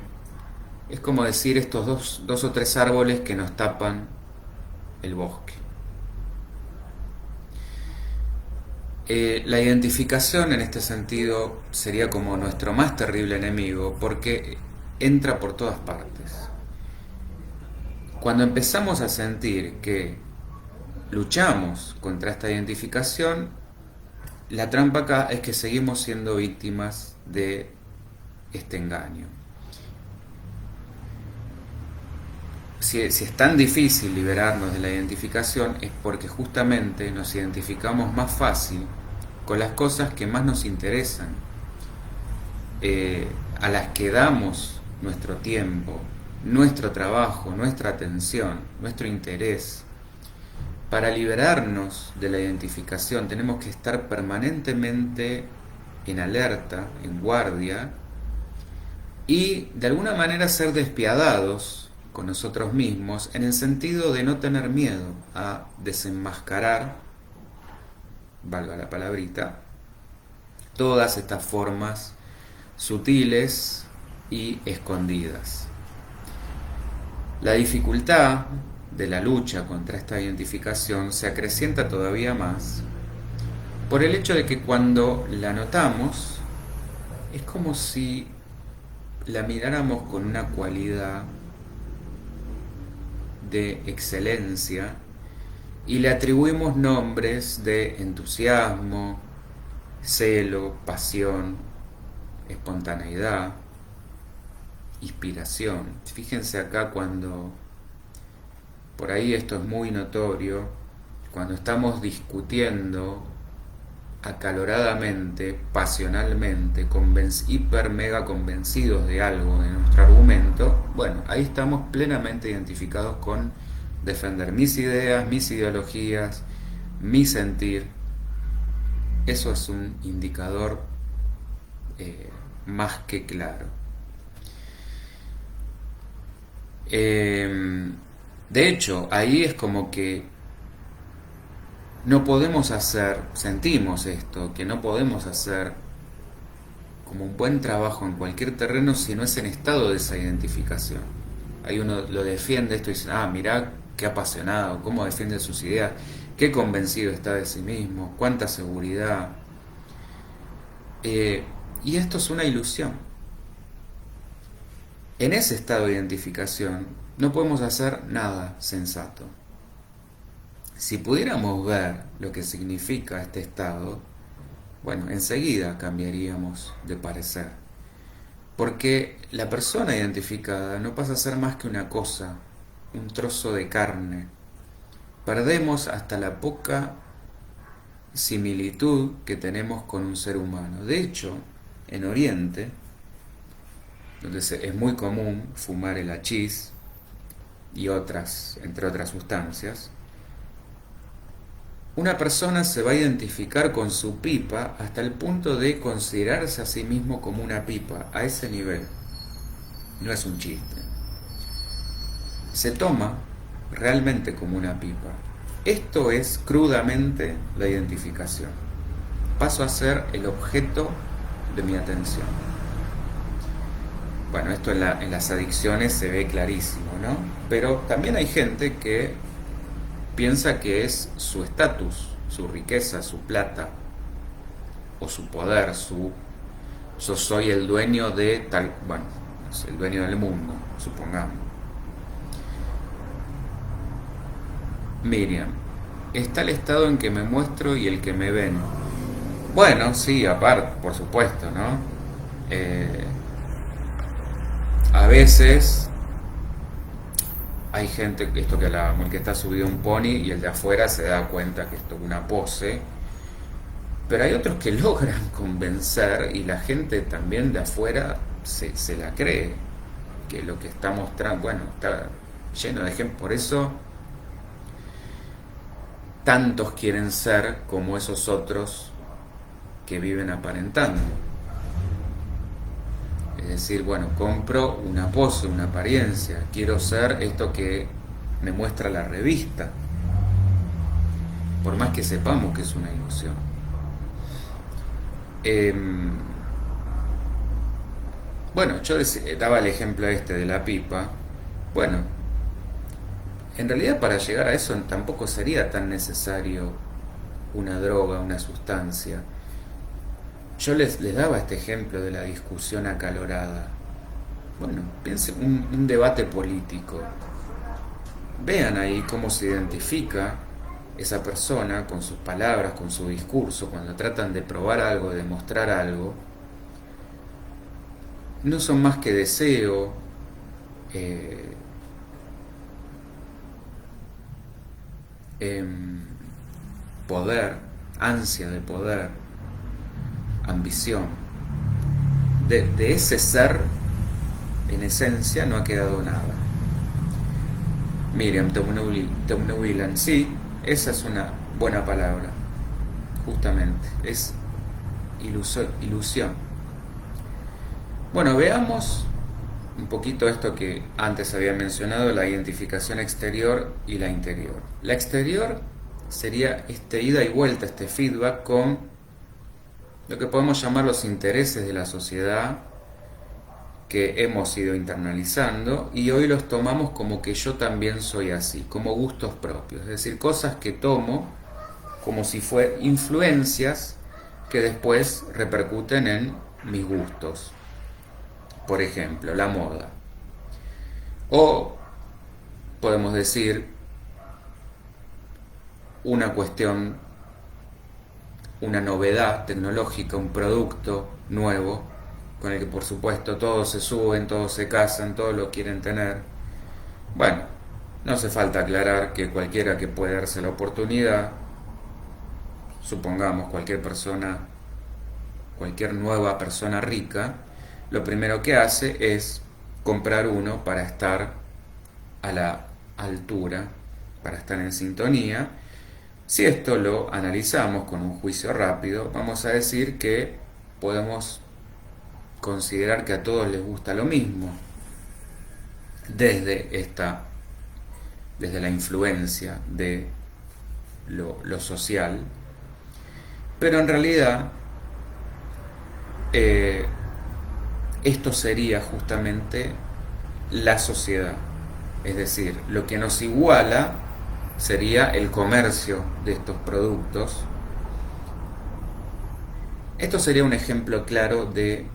[SPEAKER 1] es como decir estos dos o tres árboles que nos tapan el bosque. La identificación en este sentido sería como nuestro más terrible enemigo, porque entra por todas partes. Cuando empezamos a sentir que luchamos contra esta identificación, la trampa acá es que seguimos siendo víctimas de este engaño. Si es tan difícil liberarnos de la identificación, es porque justamente nos identificamos más fácil con las cosas que más nos interesan, a las que damos nuestro tiempo, nuestro trabajo, nuestra atención, nuestro interés. Para liberarnos de la identificación tenemos que estar permanentemente en alerta, en guardia, y de alguna manera ser despiadados con nosotros mismos, en el sentido de no tener miedo a desenmascarar, valga la palabrita, todas estas formas sutiles y escondidas. La dificultad de la lucha contra esta identificación se acrecienta todavía más por el hecho de que cuando la notamos es como si la miráramos con una cualidad de excelencia y le atribuimos nombres de entusiasmo, celo, pasión, espontaneidad, inspiración. Fíjense acá cuando, por ahí esto es muy notorio, cuando estamos discutiendo acaloradamente, pasionalmente, hiper mega convencidos de algo, de nuestro argumento, bueno, ahí estamos plenamente identificados con defender mis ideas, mis ideologías, mi sentir. Eso es un indicador más que claro. De hecho, ahí es como que no podemos sentimos esto, que no podemos hacer como un buen trabajo en cualquier terreno si no es en estado de esa identificación. Ahí uno lo defiende esto y dice, mirá qué apasionado, cómo defiende sus ideas, qué convencido está de sí mismo, cuánta seguridad. Y esto es una ilusión. En ese estado de identificación no podemos hacer nada sensato. Si pudiéramos ver lo que significa este estado, bueno, enseguida cambiaríamos de parecer. Porque la persona identificada no pasa a ser más que una cosa, un trozo de carne, perdemos hasta la poca similitud que tenemos con un ser humano. De hecho, en Oriente, donde es muy común fumar el hachís y otras, entre otras sustancias, una persona se va a identificar con su pipa hasta el punto de considerarse a sí mismo como una pipa, a ese nivel. No es un chiste. Se toma realmente como una pipa. Esto es crudamente la identificación. Paso a ser el objeto de mi atención. Bueno, esto en las adicciones se ve clarísimo, ¿no? Pero también hay gente que piensa que es su estatus, su riqueza, su plata, o su poder, yo soy el dueño de tal, bueno, el dueño del mundo, supongamos. Miriam, está el estado en que me muestro y el que me ven. Bueno, sí, aparte, por supuesto, ¿no? A veces hay gente, esto que hablábamos, el que está subido a un pony y el de afuera se da cuenta que esto es una pose, pero hay otros que logran convencer y la gente también de afuera se la cree, que lo que está mostrando, bueno, está lleno de ejemplos, por eso tantos quieren ser como esos otros que viven aparentando. Es decir, bueno, compro una pose, una apariencia, quiero ser esto que me muestra la revista, por más que sepamos que es una ilusión. Bueno, yo daba el ejemplo este de la pipa. Bueno, en realidad para llegar a eso tampoco sería tan necesario una droga, una sustancia. Yo les daba este ejemplo de la discusión acalorada. Bueno, piensen un debate político. Vean ahí cómo se identifica esa persona con sus palabras, con su discurso, cuando tratan de probar algo, de demostrar algo. No son más que deseo, poder, ansia de poder, ambición. De ese ser, en esencia, no ha quedado nada. Miriam Teunewilan, sí, esa es una buena palabra, justamente, es ilusión. Bueno, veamos un poquito esto que antes había mencionado, la identificación exterior y la interior. La exterior sería este ida y vuelta, este feedback con lo que podemos llamar los intereses de la sociedad que hemos ido internalizando y hoy los tomamos como que yo también soy así, como gustos propios, es decir, cosas que tomo como si fueran influencias que después repercuten en mis gustos. Por ejemplo, la moda. O podemos decir una cuestión, una novedad tecnológica, un producto nuevo, con el que por supuesto todos se suben, todos se casan, todos lo quieren tener. Bueno, no hace falta aclarar que cualquiera que puede darse la oportunidad, supongamos cualquier persona, cualquier nueva persona rica, lo primero que hace es comprar uno para estar a la altura, para estar en sintonía. Si esto lo analizamos con un juicio rápido, vamos a decir que podemos considerar que a todos les gusta lo mismo, desde la influencia de lo social, pero en realidad esto sería justamente la sociedad, es decir, lo que nos iguala sería el comercio de estos productos. Esto sería un ejemplo claro de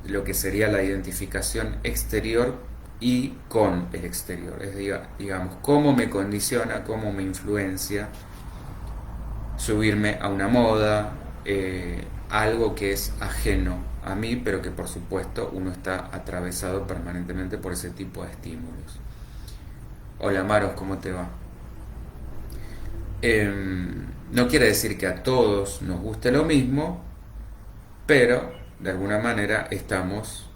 [SPEAKER 1] lo que sería la identificación exterior y con el exterior, es digamos, cómo me condiciona, cómo me influencia subirme a una moda, algo que es ajeno a mí, pero que por supuesto uno está atravesado permanentemente por ese tipo de estímulos. Hola Maros, ¿cómo te va? No quiere decir que a todos nos guste lo mismo, pero de alguna manera estamos,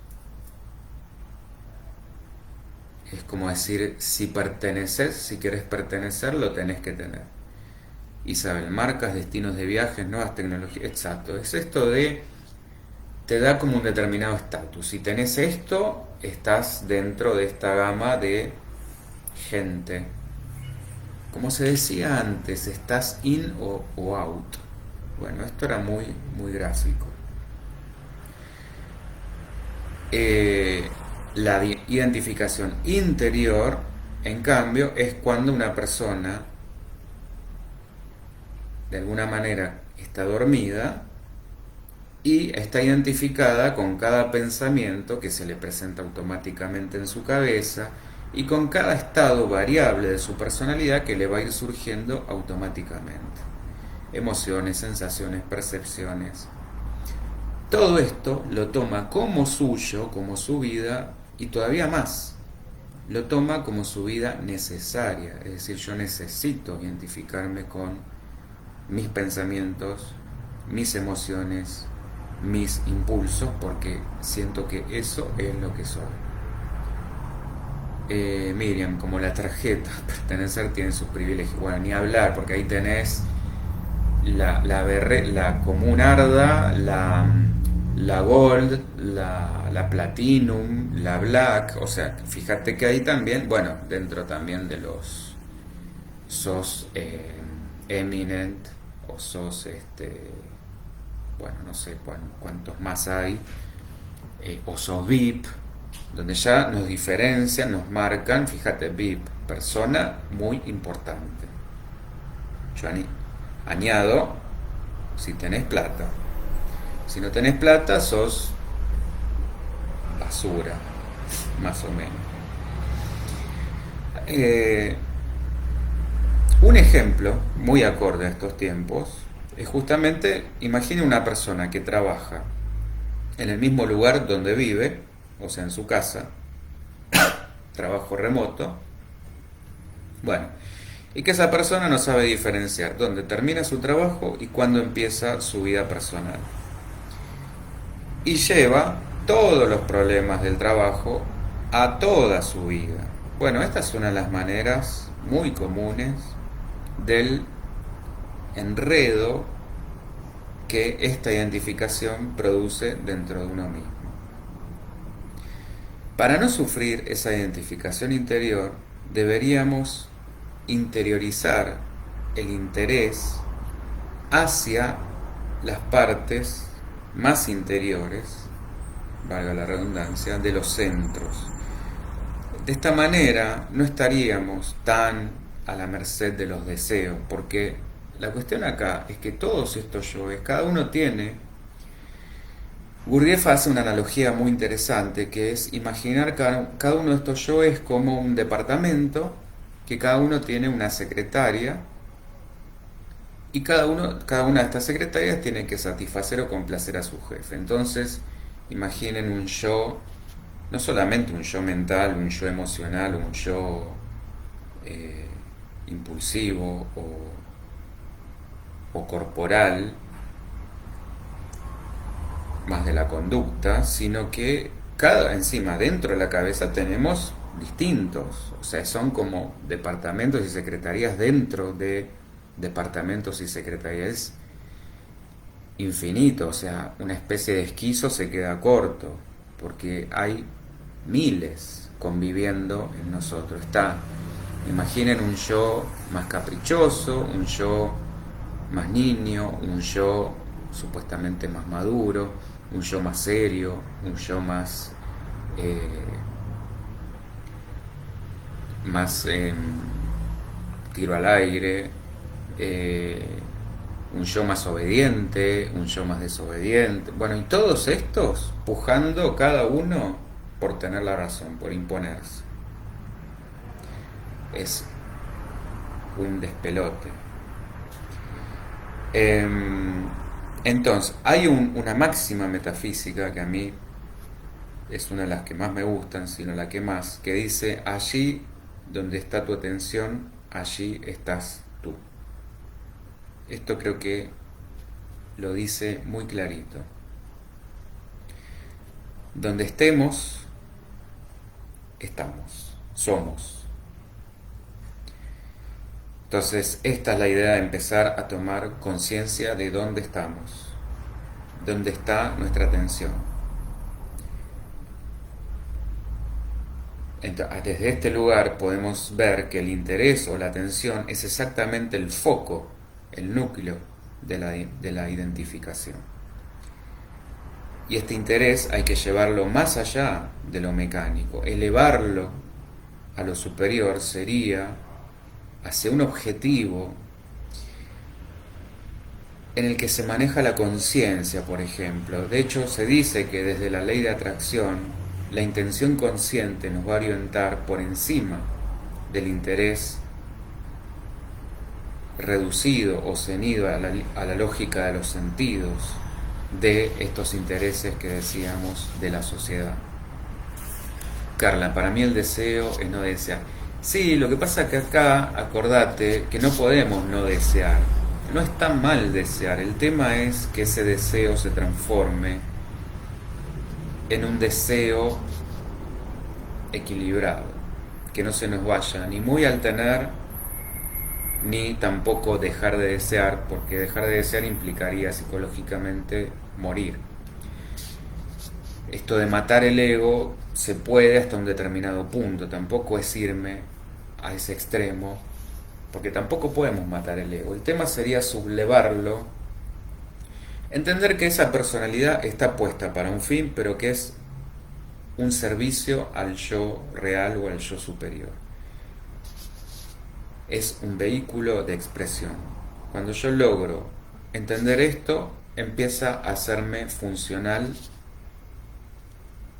[SPEAKER 1] es como decir, si perteneces, si quieres pertenecer, lo tenés que tener. Isabel, marcas, destinos de viajes, nuevas tecnologías, exacto, es esto de, te da como un determinado estatus. Si tenés esto, estás dentro de esta gama de gente. Como se decía antes, estás in o out. Bueno, esto era muy, muy gráfico. Eh, la identificación interior, en cambio, es cuando una persona de alguna manera está dormida y está identificada con cada pensamiento que se le presenta automáticamente en su cabeza y con cada estado variable de su personalidad que le va a ir surgiendo automáticamente. Emociones, sensaciones, percepciones. Todo esto lo toma como suyo, como su vida, y todavía más, lo toma como su vida necesaria. Es decir, yo necesito identificarme con mis pensamientos, mis emociones, mis impulsos, porque siento que eso es lo que soy. Miriam, como la tarjeta, pertenecer tiene sus privilegios. Bueno, ni hablar, porque ahí tenés la comunarda, la gold, la platinum, la black, o sea, fíjate que ahí también, bueno, dentro también de los sos eminent o sos bueno, no sé cuántos más hay, o sos VIP, donde ya nos diferencian, nos marcan, fíjate, VIP, persona muy importante. Yo añado, si tenés plata. Si no tenés plata, sos basura, más o menos. Un ejemplo muy acorde a estos tiempos es justamente, imagine una persona que trabaja en el mismo lugar donde vive, o sea, en su casa, trabajo remoto, bueno, y que esa persona no sabe diferenciar dónde termina su trabajo y cuándo empieza su vida personal. Y lleva todos los problemas del trabajo a toda su vida. Bueno, esta es una de las maneras muy comunes del enredo que esta identificación produce dentro de uno mismo. Para no sufrir esa identificación interior, deberíamos interiorizar el interés hacia las partes más interiores, valga la redundancia, de los centros. De esta manera no estaríamos tan a la merced de los deseos, porque la cuestión acá es que todos estos yoes, cada uno tiene... Gurdjieff hace una analogía muy interesante, que es imaginar cada uno de estos yoes como un departamento, que cada uno tiene una secretaria, y cada una de estas secretarias tiene que satisfacer o complacer a su jefe. Entonces, imaginen un yo, no solamente un yo mental, un yo emocional, un yo impulsivo o corporal, más de la conducta, sino que encima dentro de la cabeza tenemos distintos, o sea, son como departamentos y secretarías dentro de departamentos y secretarías infinito, o sea, una especie de esquizo se queda corto, porque hay miles conviviendo en nosotros. Imaginen un yo más caprichoso, un yo más niño, un yo supuestamente más maduro, un yo más serio, un yo más tiro al aire, un yo más obediente, un yo más desobediente. Bueno, y todos estos pujando cada uno por tener la razón, por imponerse. Es un despelote. Entonces, hay una máxima metafísica que a mí es una de las que más me gustan, sino la que más, que dice: allí donde está tu atención, allí estás tú. Esto creo que lo dice muy clarito. Donde estemos, estamos, somos. Entonces, esta es la idea de empezar a tomar conciencia de dónde estamos, dónde está nuestra atención. Desde este lugar podemos ver que el interés o la atención es exactamente el foco, el núcleo de la identificación. Y este interés hay que llevarlo más allá de lo mecánico, elevarlo a lo superior sería hacia un objetivo en el que se maneja la conciencia, por ejemplo. De hecho, se dice que desde la ley de atracción, la intención consciente nos va a orientar por encima del interés reducido o cenido a la lógica de los sentidos, de estos intereses que decíamos de la sociedad. Carla, para mí el deseo es no desear. Sí, lo que pasa es que acá, acordate que no podemos no desear. No es tan mal desear, el tema es que ese deseo se transforme en un deseo equilibrado, que no se nos vaya ni muy al tener, ni tampoco dejar de desear, porque dejar de desear implicaría psicológicamente morir. Esto de matar el ego se puede hasta un determinado punto, tampoco es irme a ese extremo, porque tampoco podemos matar el ego. El tema sería sublevarlo, entender que esa personalidad está puesta para un fin, pero que es un servicio al yo real o al yo superior. Es un vehículo de expresión. Cuando yo logro entender esto, empieza a hacerme funcional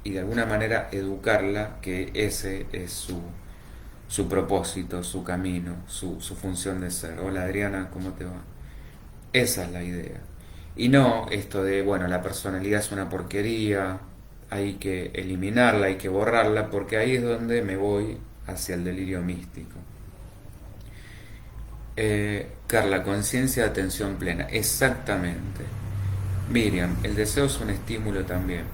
[SPEAKER 1] y de alguna manera educarla, que ese es su propósito, su camino, su función de ser. Hola Adriana, ¿cómo te va? Esa es la idea. Y no esto de, bueno, la personalidad es una porquería, hay que eliminarla, hay que borrarla, porque ahí es donde me voy hacia el delirio místico. Carla, conciencia de atención plena. Exactamente. Miriam, el deseo es un estímulo también.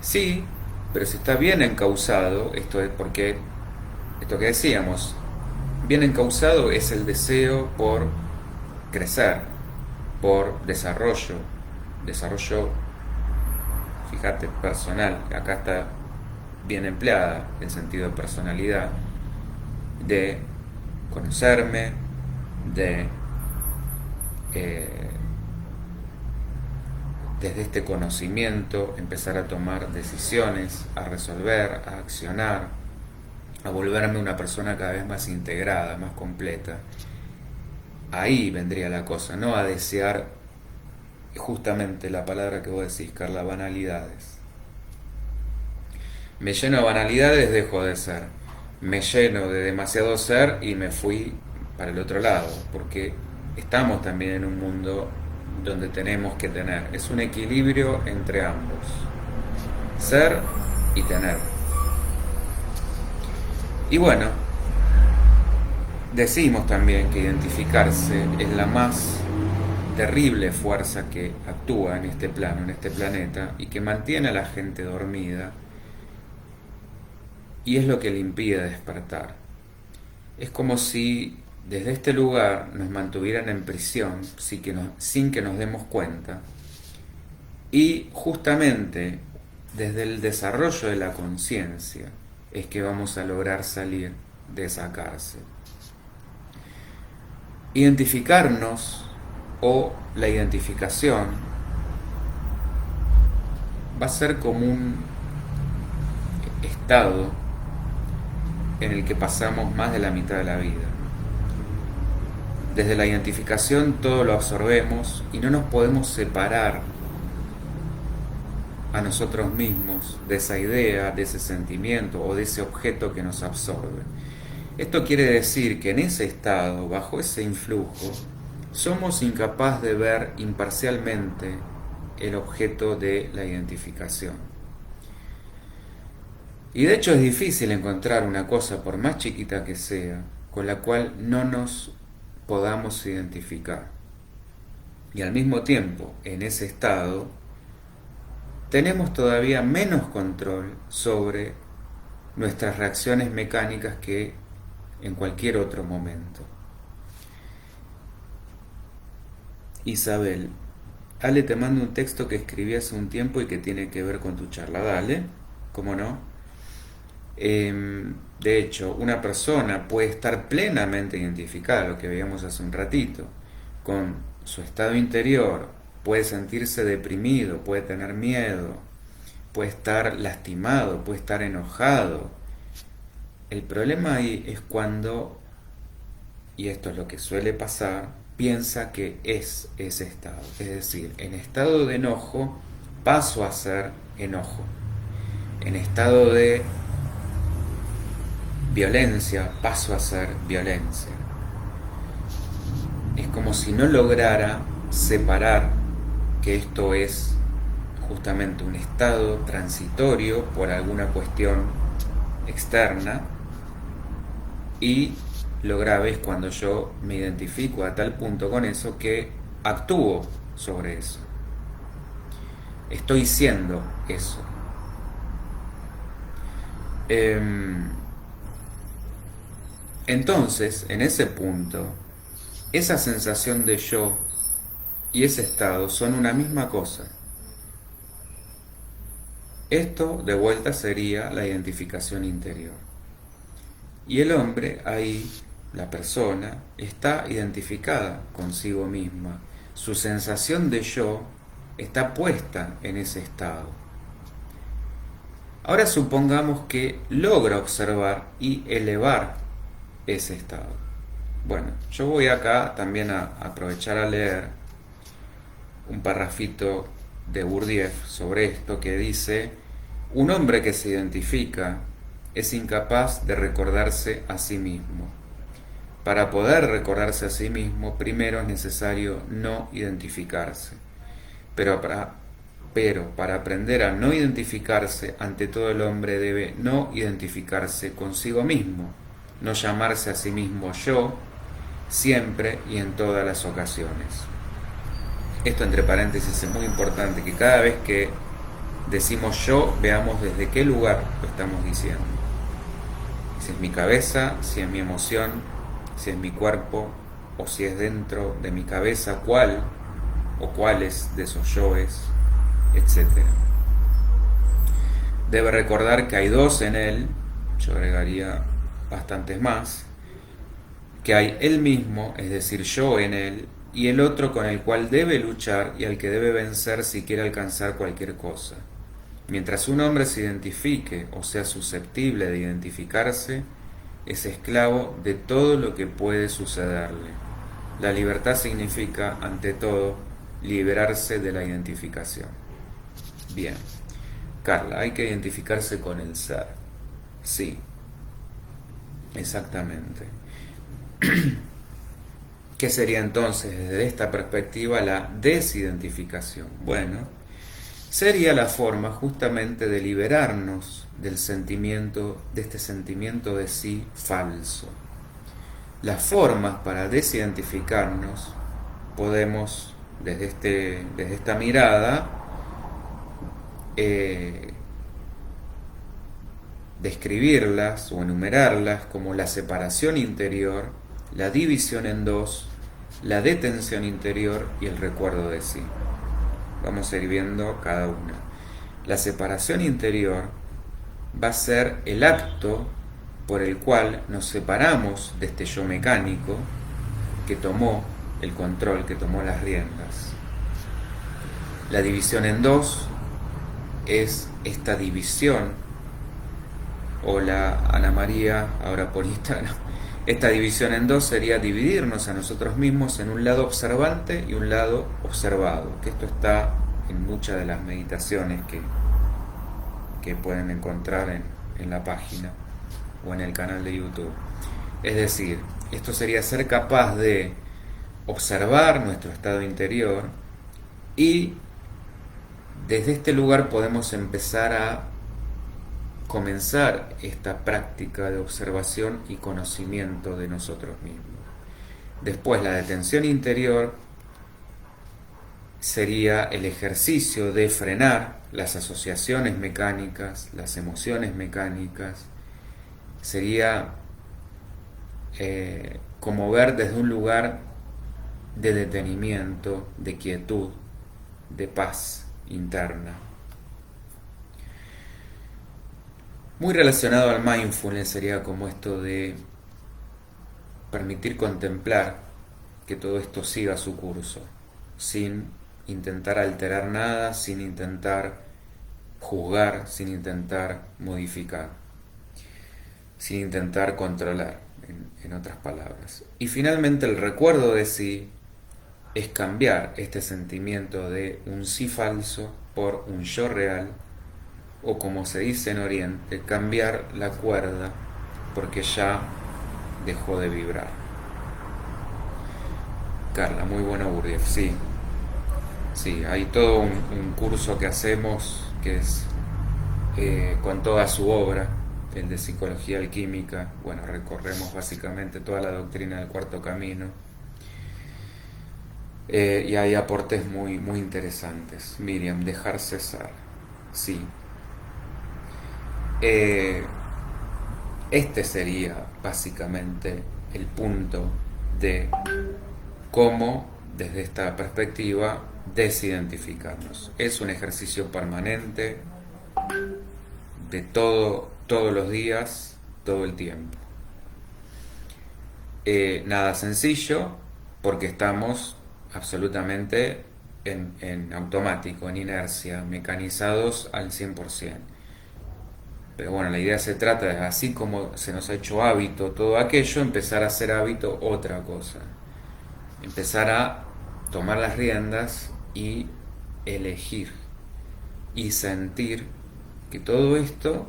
[SPEAKER 1] Sí, pero si está bien encauzado, esto es porque, esto que decíamos, bien encauzado es el deseo por crecer, por desarrollo, fíjate, personal, acá está bien empleada el sentido de personalidad, de conocerme, de desde este conocimiento empezar a tomar decisiones, a resolver, a accionar, a volverme una persona cada vez más integrada, más completa. Ahí vendría la cosa, no a desear justamente la palabra que vos decís, Carla, banalidades. Me lleno de banalidades, dejo de ser. Me lleno de demasiado ser y me fui para el otro lado, porque estamos también en un mundo donde tenemos que tener, es un equilibrio entre ambos, ser y tener. Y bueno, decimos también que identificarse es la más terrible fuerza que actúa en este plano, en este planeta, y que mantiene a la gente dormida, y es lo que le impide despertar. Es como si desde este lugar nos mantuvieran en prisión sin que nos demos cuenta, y justamente desde el desarrollo de la conciencia es que vamos a lograr salir de esa cárcel. Identificarnos o la identificación va a ser como un estado en el que pasamos más de la mitad de la vida. Desde la identificación todo lo absorbemos y no nos podemos separar a nosotros mismos de esa idea, de ese sentimiento o de ese objeto que nos absorbe. Esto quiere decir que en ese estado, bajo ese influjo, somos incapaces de ver imparcialmente el objeto de la identificación. Y de hecho es difícil encontrar una cosa, por más chiquita que sea, con la cual no nos podamos identificar. Y al mismo tiempo, en ese estado, tenemos todavía menos control sobre nuestras reacciones mecánicas que en cualquier otro momento. Isabel, Ale, te mando un texto que escribí hace un tiempo y que tiene que ver con tu charla. Dale, ¿cómo no? De hecho, una persona puede estar plenamente identificada, lo que veíamos hace un ratito, con su estado interior, puede sentirse deprimido, puede tener miedo, puede estar lastimado, puede estar enojado. El problema ahí es cuando, y esto es lo que suele pasar, piensa que es ese estado. Es decir, en estado de enojo paso a ser enojo. En estado de violencia paso a ser violencia. Es como si no lograra separar que esto es justamente un estado transitorio por alguna cuestión externa, y lo grave es cuando yo me identifico a tal punto con eso que actúo sobre eso. Estoy siendo eso. Entonces, en ese punto, esa sensación de yo y ese estado son una misma cosa. Esto, de vuelta, sería la identificación interior. Y el hombre, ahí, la persona, está identificada consigo misma. Su sensación de yo está puesta en ese estado. Ahora supongamos que logra observar y elevar ese estado. Bueno, yo voy acá también a aprovechar a leer un parrafito de Gurdjieff sobre esto que dice: un hombre que se identifica es incapaz de recordarse a sí mismo. Para poder recordarse a sí mismo, primero es necesario no identificarse. Pero para aprender a no identificarse, ante todo el hombre debe no identificarse consigo mismo, no llamarse a sí mismo yo, siempre y en todas las ocasiones. Esto, entre paréntesis, es muy importante, que cada vez que decimos yo, veamos desde qué lugar lo estamos diciendo. Si es mi cabeza, si es mi emoción, si es mi cuerpo, o si es dentro de mi cabeza, cuál o cuáles de esos yoes, etc. Debe recordar que hay dos en él, yo agregaría bastantes más, que hay él mismo, es decir, yo en él, y el otro con el cual debe luchar y al que debe vencer si quiere alcanzar cualquier cosa. Mientras un hombre se identifique o sea susceptible de identificarse, es esclavo de todo lo que puede sucederle. La libertad significa, ante todo, liberarse de la identificación. Bien. Carla, hay que identificarse con el ser. Sí, exactamente. ¿Qué sería entonces, desde esta perspectiva, la desidentificación? Bueno, sería la forma justamente de liberarnos del sentimiento, de este sentimiento de sí falso. Las formas para desidentificarnos podemos, desde esta mirada, describirlas o enumerarlas como la separación interior, la división en dos, la detención interior y el recuerdo de sí. Vamos a ir viendo cada una. La separación interior va a ser el acto por el cual nos separamos de este yo mecánico que tomó el control, que tomó las riendas. La división en dos es esta división. Hola Ana María, ahora por Instagram. Esta división en dos sería dividirnos a nosotros mismos en un lado observante y un lado observado, que esto está en muchas de las meditaciones que pueden encontrar en la página o en el canal de YouTube. Es decir, esto sería ser capaz de observar nuestro estado interior, y desde este lugar podemos empezar a comenzar esta práctica de observación y conocimiento de nosotros mismos. Después, la detención interior sería el ejercicio de frenar las asociaciones mecánicas, las emociones mecánicas. Sería como ver desde un lugar de detenimiento, de quietud, de paz interna. Muy relacionado al mindfulness sería como esto de permitir contemplar que todo esto siga su curso, sin intentar alterar nada, sin intentar juzgar, sin intentar modificar, sin intentar controlar, en otras palabras. Y finalmente el recuerdo de sí es cambiar este sentimiento de un sí falso por un yo real, o como se dice en Oriente, cambiar la cuerda porque ya dejó de vibrar. Carla, muy buena Gurdjieff, sí. Sí, hay todo un curso que hacemos que es con toda su obra, el de psicología alquímica. Bueno, recorremos básicamente toda la doctrina del cuarto camino. Y hay aportes muy, muy interesantes. Miriam, dejar cesar. Sí. Este sería básicamente el punto de cómo, desde esta perspectiva, desidentificarnos. Es un ejercicio permanente de todos los días, todo el tiempo. Nada sencillo, porque estamos absolutamente en automático, en inercia, mecanizados al 100%. Pero bueno, la idea se trata de, así como se nos ha hecho hábito todo aquello, empezar a hacer hábito otra cosa. Empezar a tomar las riendas y elegir y sentir que todo esto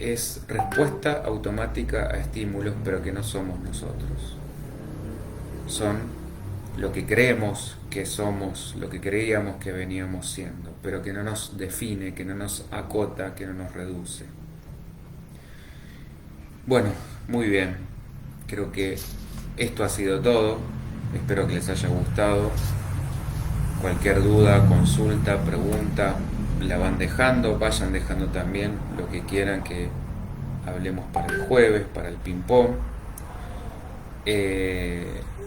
[SPEAKER 1] es respuesta automática a estímulos, pero que no somos nosotros. Son lo que creemos que somos, lo que creíamos que veníamos siendo, pero que no nos define, que no nos acota, que no nos reduce. Bueno, muy bien. Creo que esto ha sido todo. Espero que les haya gustado. Cualquier duda, consulta, pregunta, la van dejando. Vayan dejando también lo que quieran que hablemos para el jueves, para el ping-pong.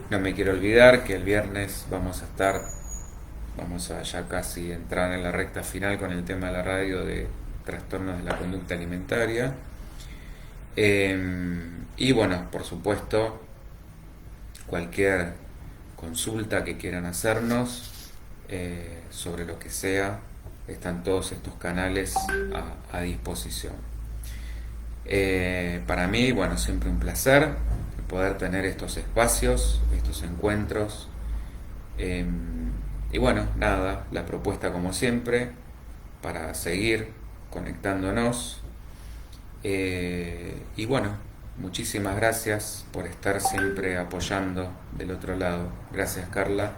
[SPEAKER 1] No me quiero olvidar que el viernes vamos a ya casi entrar en la recta final con el tema de la radio de trastornos de la conducta alimentaria. Y bueno, por supuesto, cualquier consulta que quieran hacernos sobre lo que sea, están todos estos canales a disposición. Para mí, bueno, siempre un placer poder tener estos espacios, estos encuentros. Y bueno, nada, la propuesta como siempre, para seguir conectándonos. Y bueno, muchísimas gracias por estar siempre apoyando del otro lado. Gracias, Carla.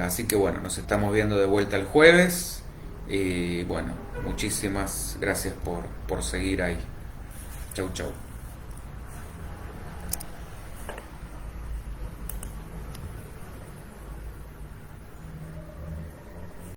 [SPEAKER 1] Así que bueno, nos estamos viendo de vuelta el jueves. Y bueno, muchísimas gracias por seguir ahí. Chau, chau.